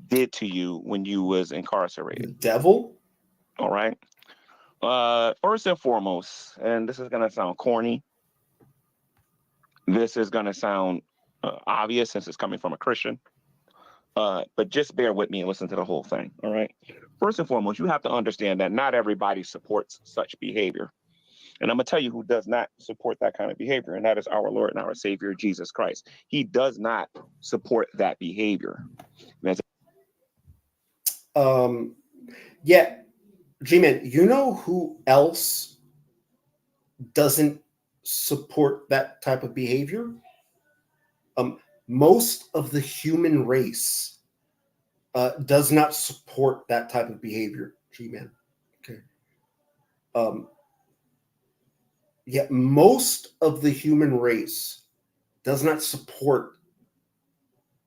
did to you when you was incarcerated. The devil? All right. First and foremost, and this is going to sound corny. This is going to sound obvious since it's coming from a Christian. But just bear with me and listen to the whole thing. All right. First and foremost, you have to understand that not everybody supports such behavior. And I'm going to tell you who does not support that kind of behavior, and that is our Lord and our Savior, Jesus Christ. He does not support that behavior. Yeah, G-Man, you know who else doesn't support that type of behavior? Most of the human race does not support that type of behavior, G-Man. Okay. Yeah, most of the human race does not support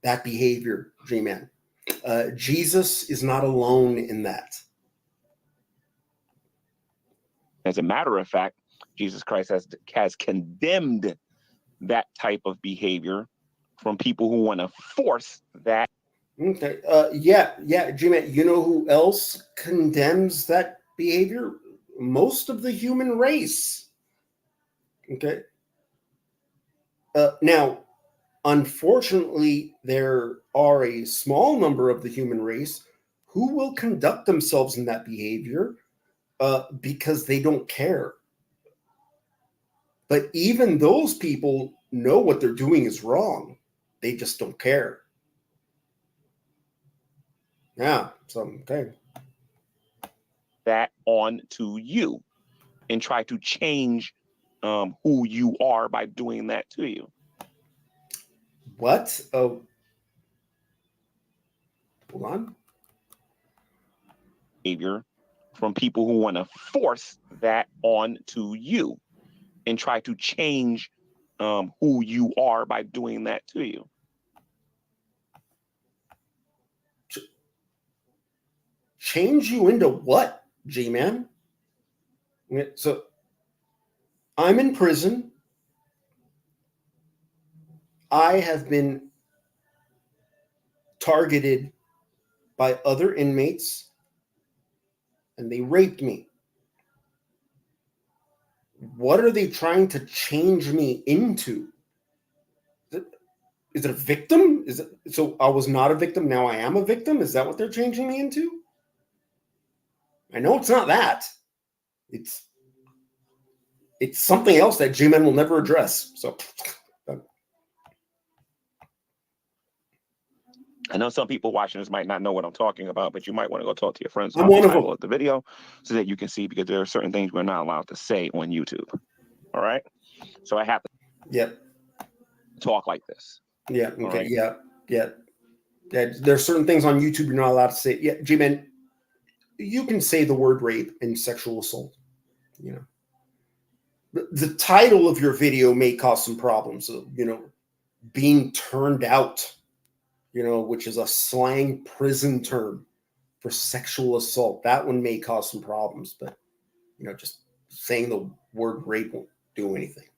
that behavior, G-Man. Jesus is not alone in that. As a matter of fact, Jesus Christ has condemned that type of behavior from people who want to force that. Okay. Yeah, G-Man, you know who else condemns that behavior? Most of the human race. Okay. Now, unfortunately, there are a small number of the human race who will conduct themselves in that behavior because they don't care. But even those people know what they're doing is wrong. They just don't care. Yeah, so, okay. That on to you and try to change who you are by doing that to you. What? Oh, hold on. Behavior from people who want to force that on to you and try to change who you are by doing that to you. Change you into what, G-Man? So I'm in prison. I have been targeted by other inmates, and they raped me. What are they trying to change me into? Is it a victim? So I was not a victim, now I am a victim? Is that what they're changing me into? I know it's not that. It's something else that G-Men will never address. So I know some people watching this might not know what I'm talking about, but you might want to go talk to your friends I'm about one the of them. title of the video so that you can see, because there are certain things we're not allowed to say on YouTube. All right. So I have to Yep. talk like this. Yeah. All Okay. right? Yeah. Yeah. There's certain things on YouTube you're not allowed to say. Yeah, Gman, you can say the word rape and sexual assault. You know, the title of your video may cause some problems. You know, being turned out, you know, which is a slang prison term for sexual assault. That one may cause some problems, but, you know, just saying the word rape won't do anything.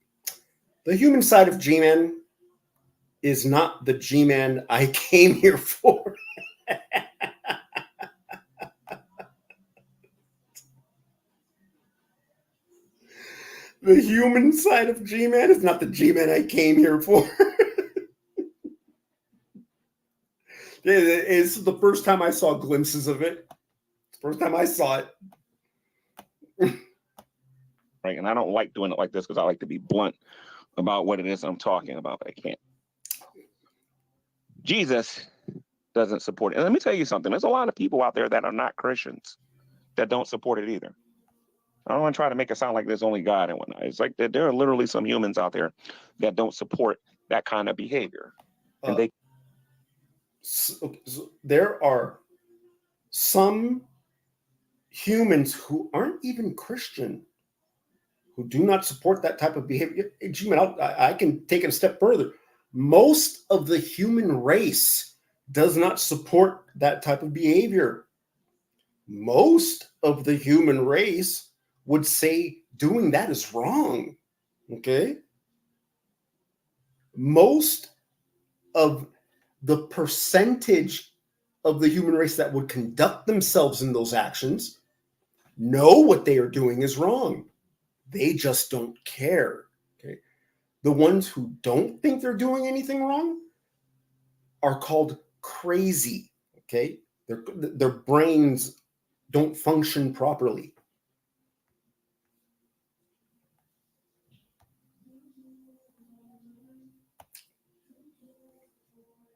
The human side of Gman is not the Gman I came here for. The human side of Gman is not the Gman I came here for. It's the first time I saw glimpses of it. First time I saw it. Right. And I don't like doing it like this because I like to be blunt about what it is I'm talking about, but I can't. Jesus doesn't support it. And let me tell you something. There's a lot of people out there that are not Christians that don't support it either. I don't want to try to make it sound like there's only God and whatnot. It's like there are literally some humans out there that don't support that kind of behavior. And so there are some humans who aren't even Christian who do not support that type of behavior. I can take it a step further. Most of the human race does not support that type of behavior. Most of the human race would say doing that is wrong. Okay? Most of the percentage of the human race that would conduct themselves in those actions know what they are doing is wrong. They just don't care. Okay? The ones who don't think they're doing anything wrong are called crazy. Okay? Their brains don't function properly.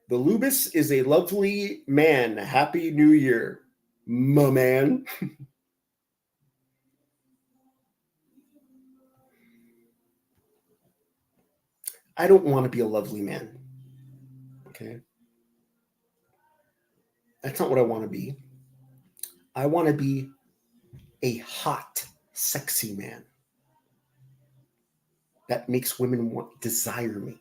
The Lubis is a lovely man. Happy New Year, my man. I don't want to be a lovely man. Okay? That's not what I want to be. I want to be a hot, sexy man that makes women desire me.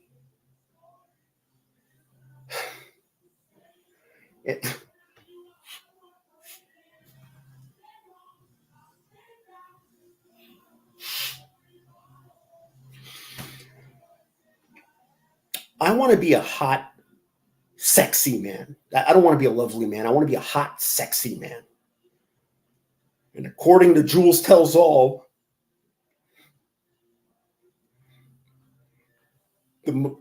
I want to be a hot, sexy man. I don't want to be a lovely man. I want to be a hot, sexy man. And according to Jules Tells All, the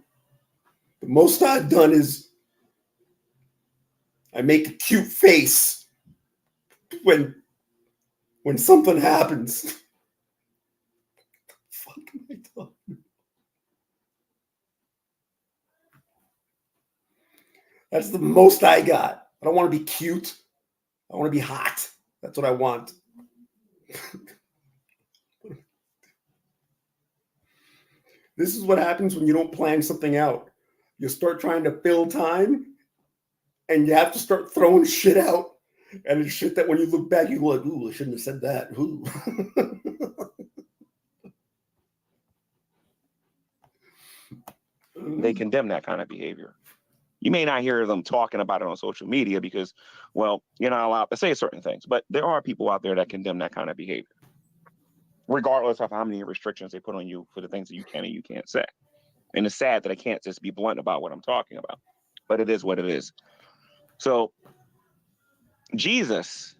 most I've done is I make a cute face when something happens. Fuck am I talking? That's the most I got. I don't want to be cute. I want to be hot. That's what I want. This is what happens when you don't plan something out. You start trying to fill time and you have to start throwing shit out. And it's shit that when you look back, you go like, ooh, I shouldn't have said that. Ooh. they condemn that kind of behavior. You may not hear them talking about it on social media because, well, you're not allowed to say certain things, but there are people out there that condemn that kind of behavior, regardless of how many restrictions they put on you for the things that you can and you can't say. And it's sad that I can't just be blunt about what I'm talking about, but it is what it is. So Jesus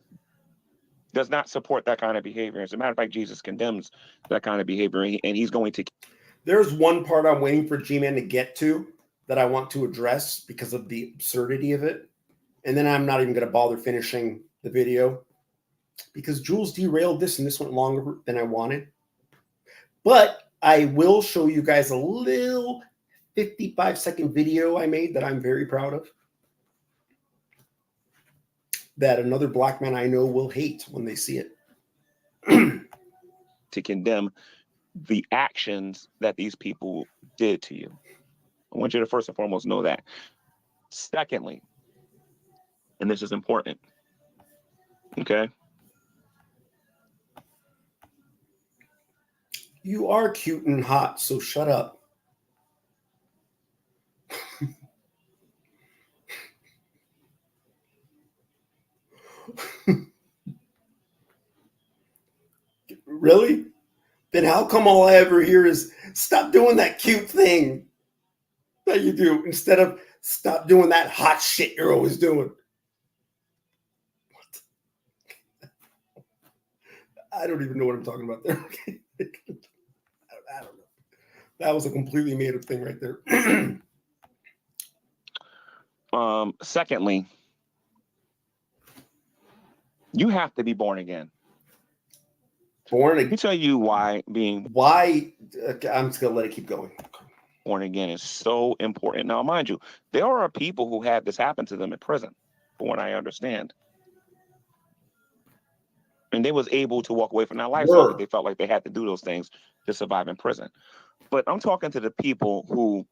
does not support that kind of behavior. As a matter of fact, Jesus condemns that kind of behavior, and he's going to. There's one part I'm waiting for Gman to get to that I want to address because of the absurdity of it. And then I'm not even going to bother finishing the video because Jules derailed this and this went longer than I wanted. But I will show you guys a little 55-second video I made that I'm very proud of. that another black man I know will hate when they see it. To condemn the actions that these people did to you. I want you to first and foremost know that. Secondly, and this is important, okay? You are cute and hot, so shut up. Really? Then how come all I ever hear is stop doing that cute thing that you do instead of stop doing that hot shit you're always doing? What? I don't even know what I'm talking about there. I don't know. That was a completely made up thing right there. Secondly, you have to be born again. Born Let me again. tell you why being Why? I'm just gonna let it keep going. born again is so important. Now, mind you, there are people who had this happen to them in prison, from what I understand. And they was able to walk away from that lifestyle because they felt like they had to do those things to survive in prison. But I'm talking to the people who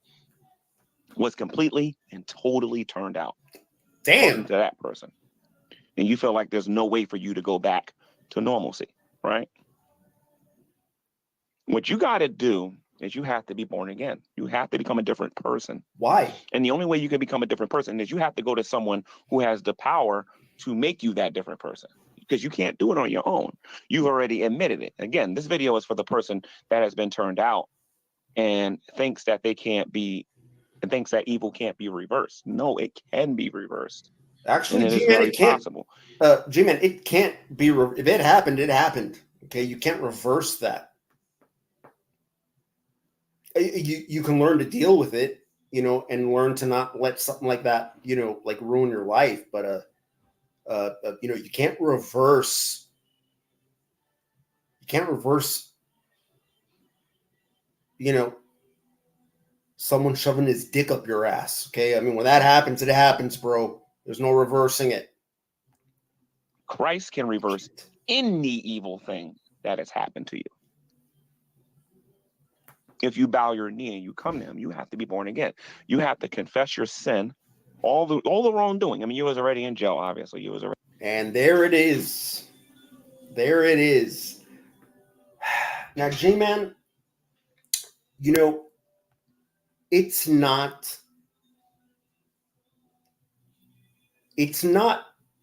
was completely and totally turned out. Damn. Talking to that person. And you feel like there's no way for you to go back to normalcy, right? What you got to do is you have to be born again. You have to become a different person. Why? And the only way you can become a different person is you have to go to someone who has the power to make you that different person, because you can't do it on your own. You've already admitted it. Again, this video is for the person that has been turned out and thinks that they can't be, and thinks that evil can't be reversed. No, it can be reversed. Actually, and it is G-Man, very it can't. possible. G-Man, it can't be. If it happened, it happened. Okay, you can't reverse that. You can learn to deal with it, you know, and learn to not let something like that, you know, like ruin your life. But you know, you can't reverse. You can't reverse. You know, someone shoving his dick up your ass. Okay, I mean, when that happens, it happens, bro. There's no reversing it. Christ can reverse any evil thing that has happened to you. If you bow your knee and you come to him, you have to be born again. You have to confess your sin, all the wrongdoing. I mean, you was already in jail, obviously. You was already. And there it is. There it is. Now, G-Man, you know, it's not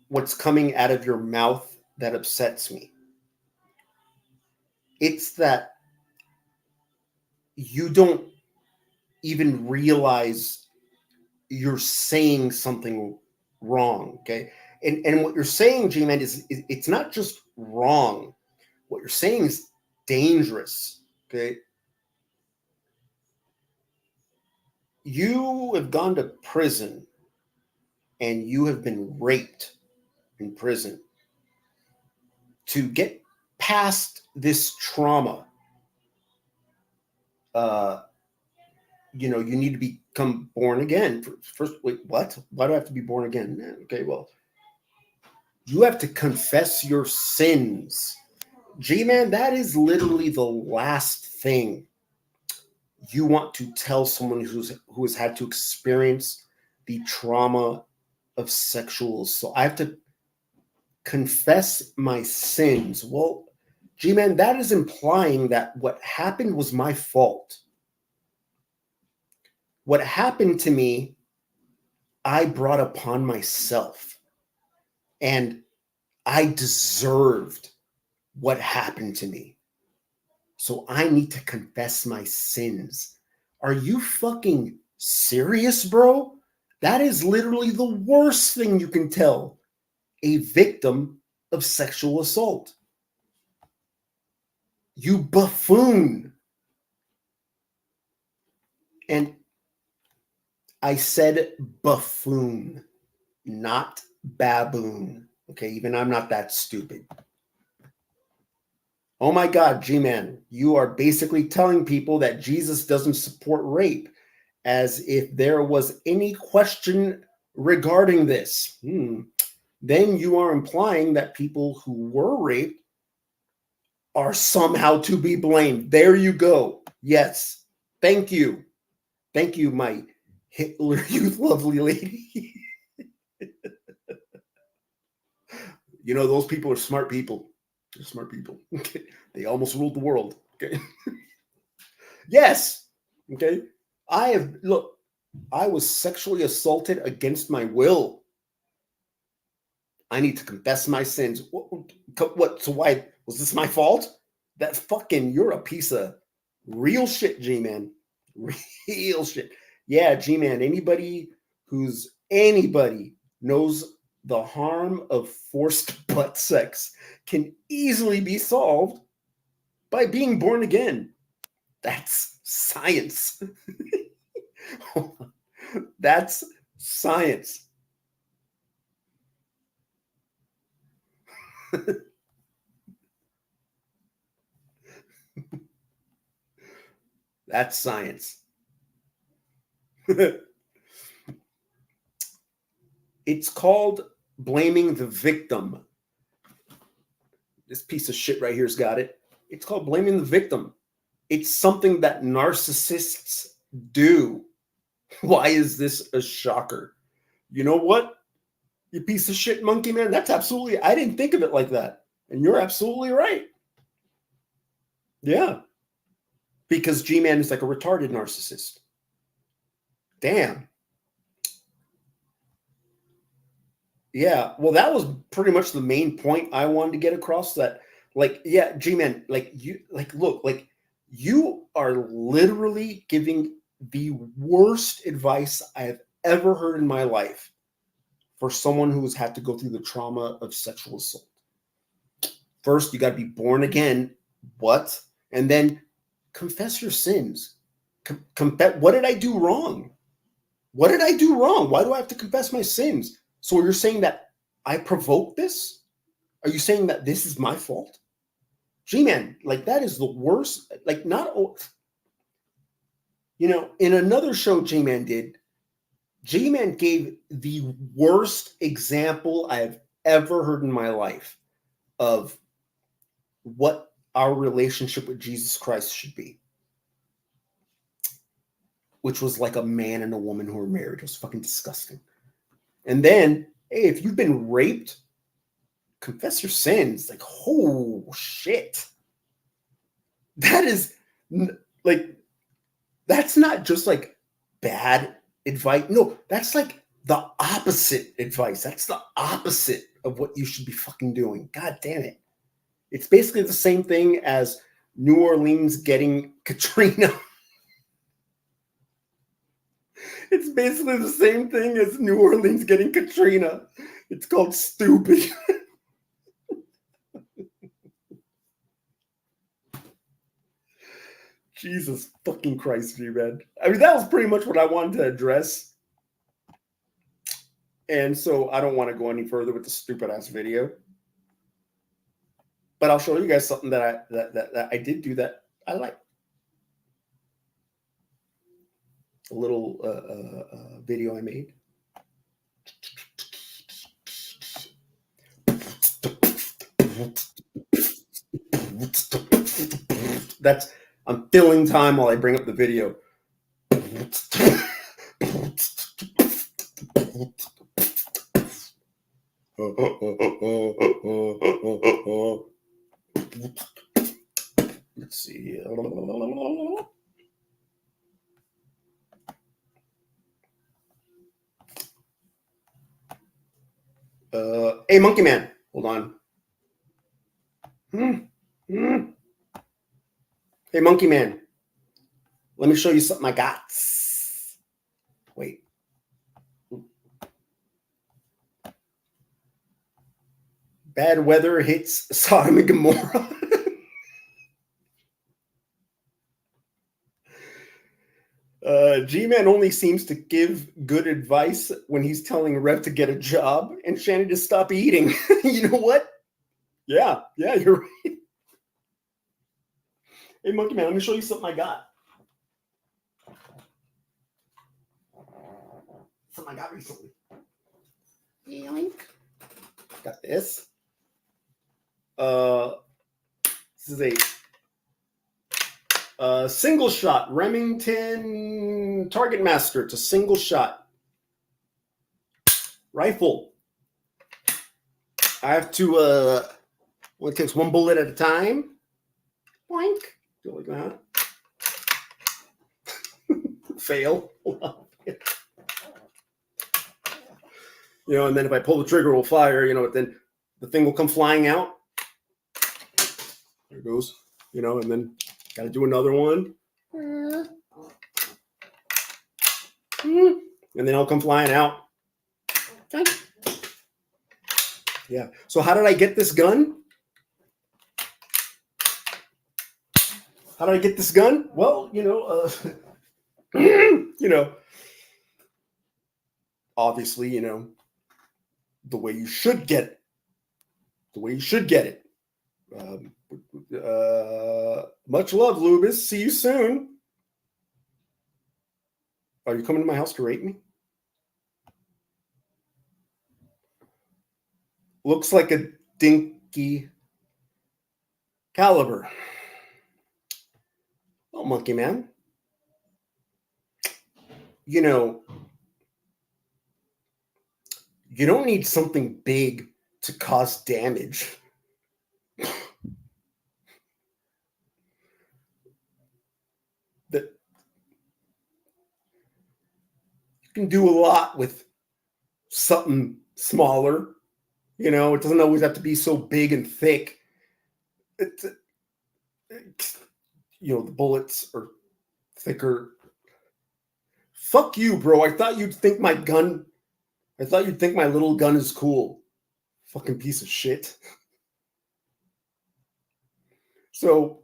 what's coming out of your mouth that upsets me. It's that you don't even realize you're saying something wrong, okay? And what you're saying, G-Man, is it's not just wrong. What you're saying is dangerous, okay? You have gone to prison and you have been raped in prison. To get past this trauma, you know, you need to become born again. First, wait, what? Why do I have to be born again? Okay, well, you have to confess your sins. G-Man, that is literally the last thing you want to tell someone who has had to experience the trauma of sexual assault. I have to confess my sins. Well, G-Man, that is implying that what happened was my fault. What happened to me, I brought upon myself. And I deserved what happened to me. So I need to confess my sins. Are you fucking serious, bro? That is literally the worst thing you can tell a victim of sexual assault. You buffoon. And I said buffoon, not baboon. Okay, even I'm not that stupid. Oh my God, G-Man, you are basically telling people that Jesus doesn't support rape, as if there was any question regarding this. then you are implying that people who were raped are somehow to be blamed. There you go. Yes. Thank you. Thank you, my Hitler Youth lovely lady. You know, those people are smart people. They're smart people. Okay. They almost ruled the world. Okay. Yes. Okay. I was sexually assaulted against my will. I need to confess my sins. What? So why was this my fault? That fucking, you're a piece of real shit, Gman. Real shit. Yeah, Gman. Anybody knows the harm of forced butt sex can easily be solved by being born again. That's science. That's science. That's science. It's called blaming the victim. This piece of shit right here's got it. It's called blaming the victim. It's something that narcissists do. Why is this a shocker? You know what? You piece of shit monkey man. That's absolutely, I didn't think of it like that. And you're absolutely right. Yeah. Because G-Man is like a retarded narcissist. Damn. Yeah. Well, that was pretty much the main point I wanted to get across, that, like, yeah, G-Man, like, you, like, look, like, you are literally giving the worst advice I have ever heard in my life for someone who has had to go through the trauma of sexual assault. First, you got to be born again. What? And then confess your sins. What did I do wrong? What did I do wrong? Why do I have to confess my sins? So you're saying that I provoked this? Are you saying that this is my fault? G-Man, like, that is the worst. Like, not, you know, in another show G-Man did, G-Man gave the worst example I have ever heard in my life of what our relationship with Jesus Christ should be, which was like a man and a woman who were married. It was fucking disgusting. And then, hey, if you've been raped, confess your sins. Like, oh shit. That is like, that's not just like bad advice. No, that's like the opposite advice. That's the opposite of what you should be fucking doing. God damn it. It's basically the same thing as New Orleans getting Katrina. It's basically the same thing as New Orleans getting Katrina. It's called stupid. Jesus fucking Christ, G-Man. I mean, that was pretty much what I wanted to address. And so I don't want to go any further with the stupid ass video. But I'll show you guys something that I did do that I like. A little video I made. That's, I'm filling time while I bring up the video. Let's see. Hey, Monkey Man, hold on. Hey, Monkey Man, let me show you something I got. Wait. Bad weather hits Sodom and Gomorrah. G-Man only seems to give good advice when he's telling Rev to get a job and Shannon to stop eating. You know what? Yeah, you're right. Hey, Monkey Man, let me show you something I got. Something I got recently. Yoink. Got this. This is a single shot Remington Target Master. It's a single shot rifle. I have to well, it takes one bullet at a time. Boink. Go like that. Fail. And then if I pull the trigger, it will fire, then the thing will come flying out. There it goes. And then got to do another one. And then it'll come flying out. Okay. Yeah. So how did I get this gun? How did I get this gun? Well, obviously, the way you should get it. The way you should get it. Much love, Lubis. See you soon. Are you coming to my house to rape me? Looks like a dinky caliber. Oh, monkey man. You don't need something big to cause damage. That you can do a lot with something smaller. It doesn't always have to be so big and thick. The bullets are thicker. Fuck you, bro. I thought you'd think my little gun is cool. Fucking piece of shit. So,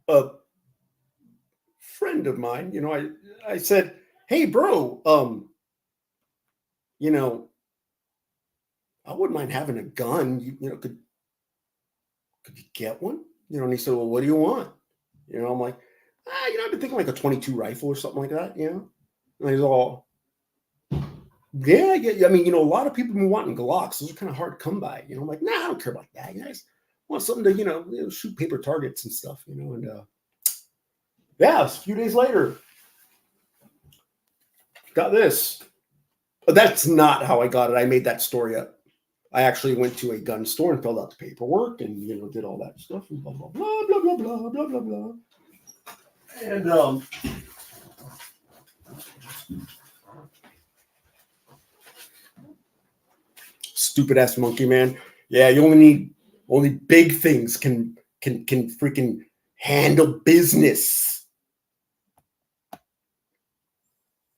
a friend of mine, I said, hey, bro, I wouldn't mind having a gun. Could you get one? And he said, well, what do you want? I'm like, I've been thinking like a 22 rifle or something like that, And he's all, yeah. I mean, a lot of people have been wanting Glocks. Those are kind of hard to come by. I'm like, nah, I don't care about that. I just want something to, shoot paper targets and stuff, and yeah, a few days later, got this. But that's not how I got it. I made that story up. I actually went to a gun store and filled out the paperwork and, did all that stuff and blah, blah, blah, blah, blah, blah, blah, blah, blah. And, stupid ass monkey man. Yeah, you only big things can freaking handle business.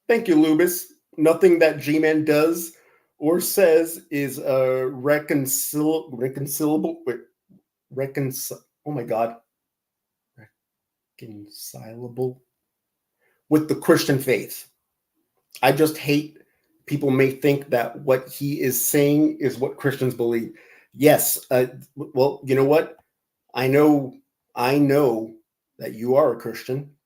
Thank you, Lubis. Nothing that Gman does or says is reconcilable. Oh my God. Reconcilable with the Christian faith. I just hate people may think that what he is saying is what Christians believe. Yes. Well, you know what? I know that you are a Christian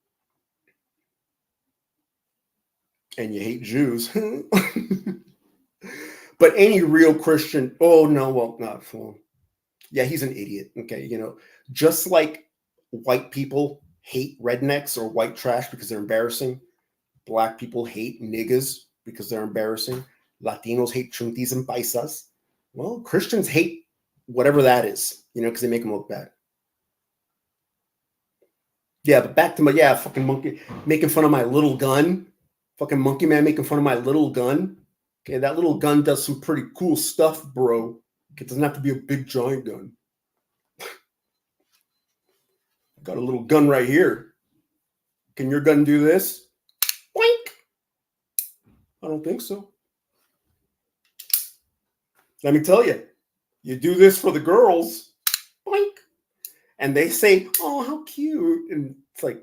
and you hate Jews. But any real Christian, oh no, well, not well. Yeah, he's an idiot. Okay, just like white people hate rednecks or white trash because they're embarrassing. Black people hate niggas because they're embarrassing. Latinos hate chuntis and paisas. Well, Christians hate whatever that is, because they make them look bad. Yeah, but back to fucking monkey making fun of my little gun. Fucking monkey man making fun of my little gun. Okay, that little gun does some pretty cool stuff, bro. It doesn't have to be a big giant gun. Got a little gun right here. Can your gun do this? Boink. I don't think so. Let me tell you, you do this for the girls. Boink. And they say, oh, how cute. And it's like,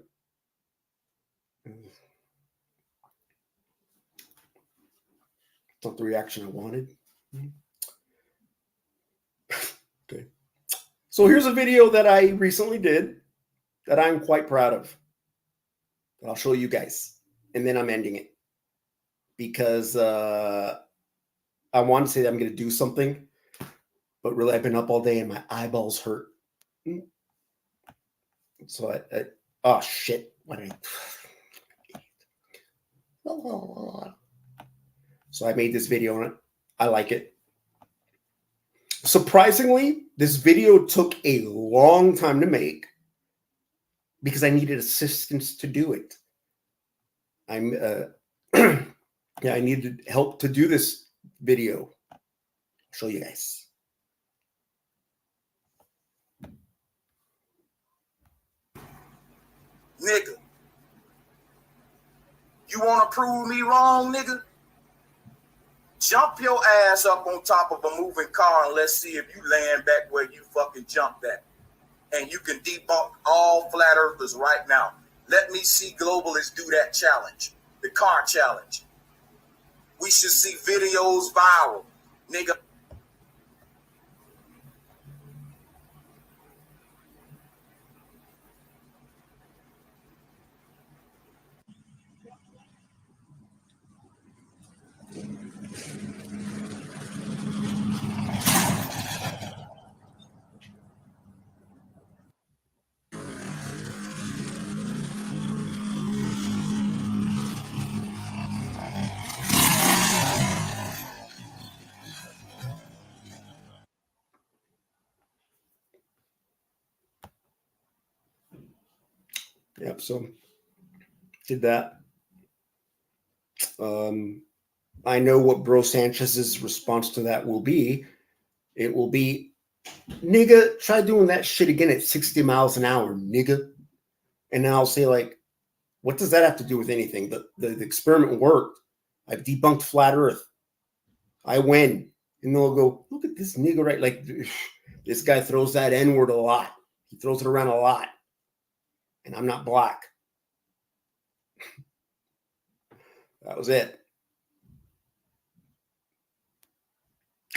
it's not the reaction I wanted. Okay. So here's a video that I recently did that I'm quite proud of. I'll show you guys. And then I'm ending it. Because I want to say that I'm going to do something, but really I've been up all day and my eyeballs hurt. So oh shit! What did I? So I made this video on it. I like it. Surprisingly, this video took a long time to make because I needed assistance to do it. Yeah, I needed help to do this video. I'll show you guys. Nigga, you want to prove me wrong, nigga? Jump your ass up on top of a moving car and let's see if you land back where you fucking jumped at. And you can debunk all flat earthers right now. Let me see globalists do that challenge, the car challenge. We should see videos viral, nigga. Yep, so did that. I know what Bro Sanchez's response to that will be. It will be, nigga, try doing that shit again at 60 miles an hour, nigga. And then I'll say, like, what does that have to do with anything? The experiment worked. I've debunked flat Earth. I win. And they'll go, look at this nigga, right? Like, this guy throws that N-word a lot. He throws it around a lot. And I'm not black. That was it.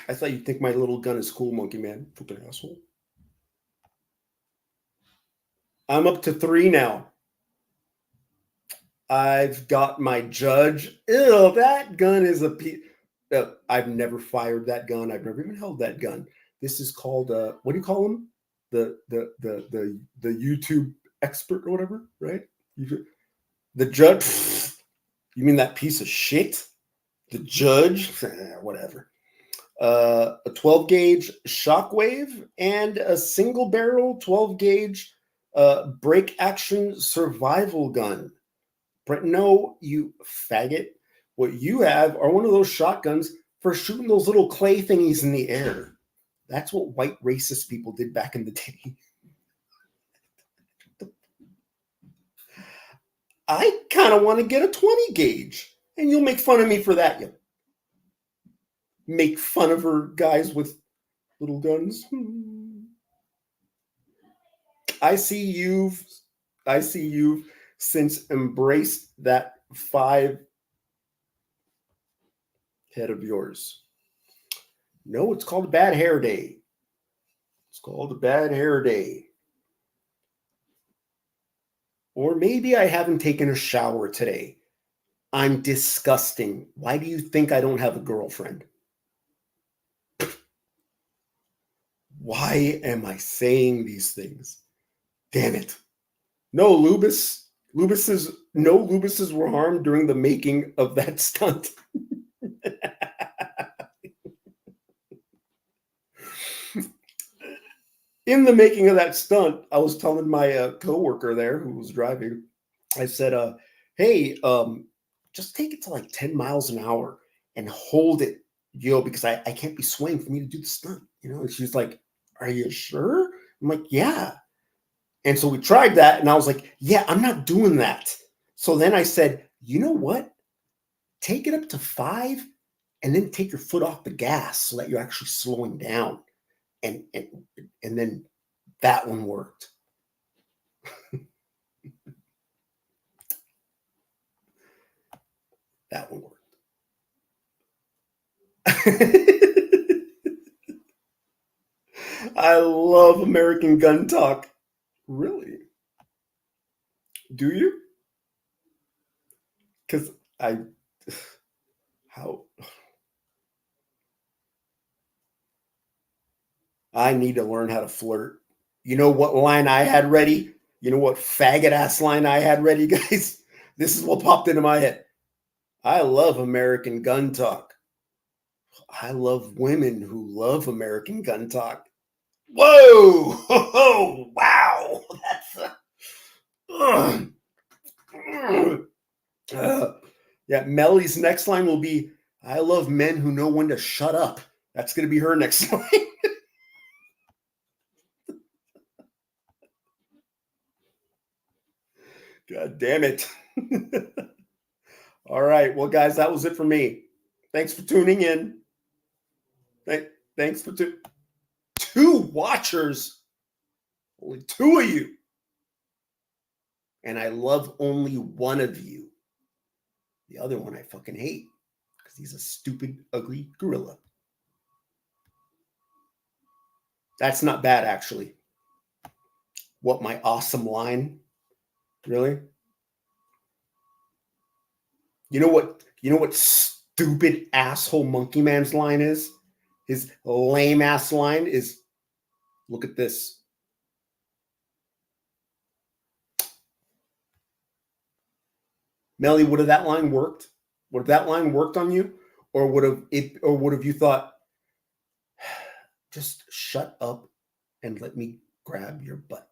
I thought you'd think my little gun is cool, monkey man. Fucking asshole. I'm up to 3 now. I've got my judge. Ew, that gun is a piece. I've never fired that gun. I've never even held that gun. This is called what do you call him? The YouTube expert or whatever, right? The judge. You mean that piece of shit? The judge? Whatever. A 12 gauge shockwave and a single barrel 12 gauge break action survival gun. But no, you faggot. What you have are one of those shotguns for shooting those little clay thingies in the air. That's what white racist people did back in the day. I kind of want to get a 20 gauge, and you'll make fun of me for that. You make fun of her guys with little guns. I see you've since embraced that 5 head of yours. No, it's called a bad hair day. It's called a bad hair day. Or maybe I haven't taken a shower today. I'm disgusting. Why do you think I don't have a girlfriend? Why am I saying these things? Damn it. No, Lubuses were harmed during the making of that stunt. In the making of that stunt, I was telling my coworker there who was driving, I said, hey, just take it to like 10 miles an hour and hold it, because I can't be swaying for me to do the stunt, And she's like, are you sure? I'm like, yeah. And so we tried that, and I was like, yeah, I'm not doing that. So then I said, you know what? Take it up to 5 and then take your foot off the gas so that you're actually slowing down. And then that one worked. That one worked. I love American gun talk. Really? Do you? Because how I need to learn how to flirt. You know what line I had ready? You know what faggot ass line I had ready, guys? This is what popped into my head. I love American gun talk. I love women who love American gun talk. Whoa! Oh, wow! That's yeah, Melly's next line will be, I love men who know when to shut up. That's going to be her next line. God damn it. All right. Well, guys, that was it for me. Thanks for tuning in. Thanks for two watchers. Only two of you. And I love only one of you. The other one I fucking hate because he's a stupid, ugly gorilla. That's not bad, actually. What, my awesome line? Really? You know what stupid asshole Monkey Man's line is? His lame ass line is, look at this. Melly, would have that line worked? Would have that line worked on you? Or would have you thought, just shut up and let me grab your butt?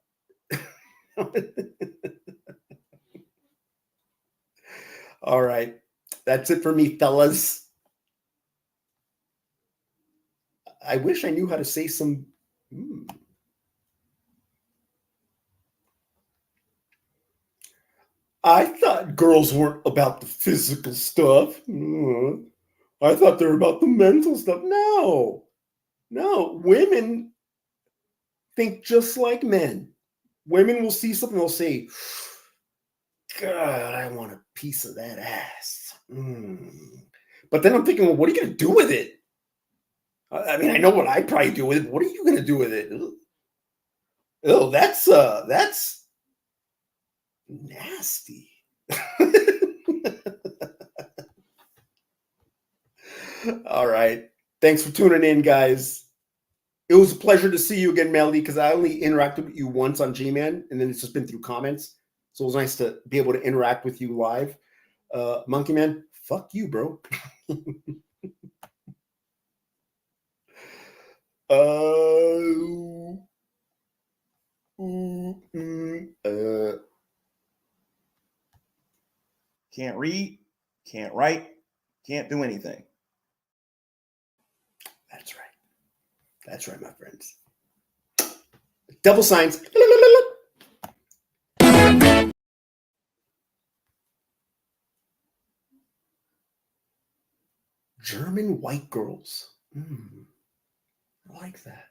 All right. That's it for me, fellas. I wish I knew how to say some. I thought girls weren't about the physical stuff. I thought they were about the mental stuff. No, women think just like men. Women will see something, they'll say, God, I want a piece of that ass. But then I'm thinking, well, what are you going to do with it? I mean, I know what I'd probably do with it. But what are you going to do with it? Oh, that's nasty. All right. Thanks for tuning in, guys. It was a pleasure to see you again, Melody, because I only interacted with you once on Gman, and then it's just been through comments. So it was nice to be able to interact with you live. Monkey Man, fuck you, bro. Can't read, can't write, can't do anything. That's right. That's right, my friends. Double signs. German white girls. I like that.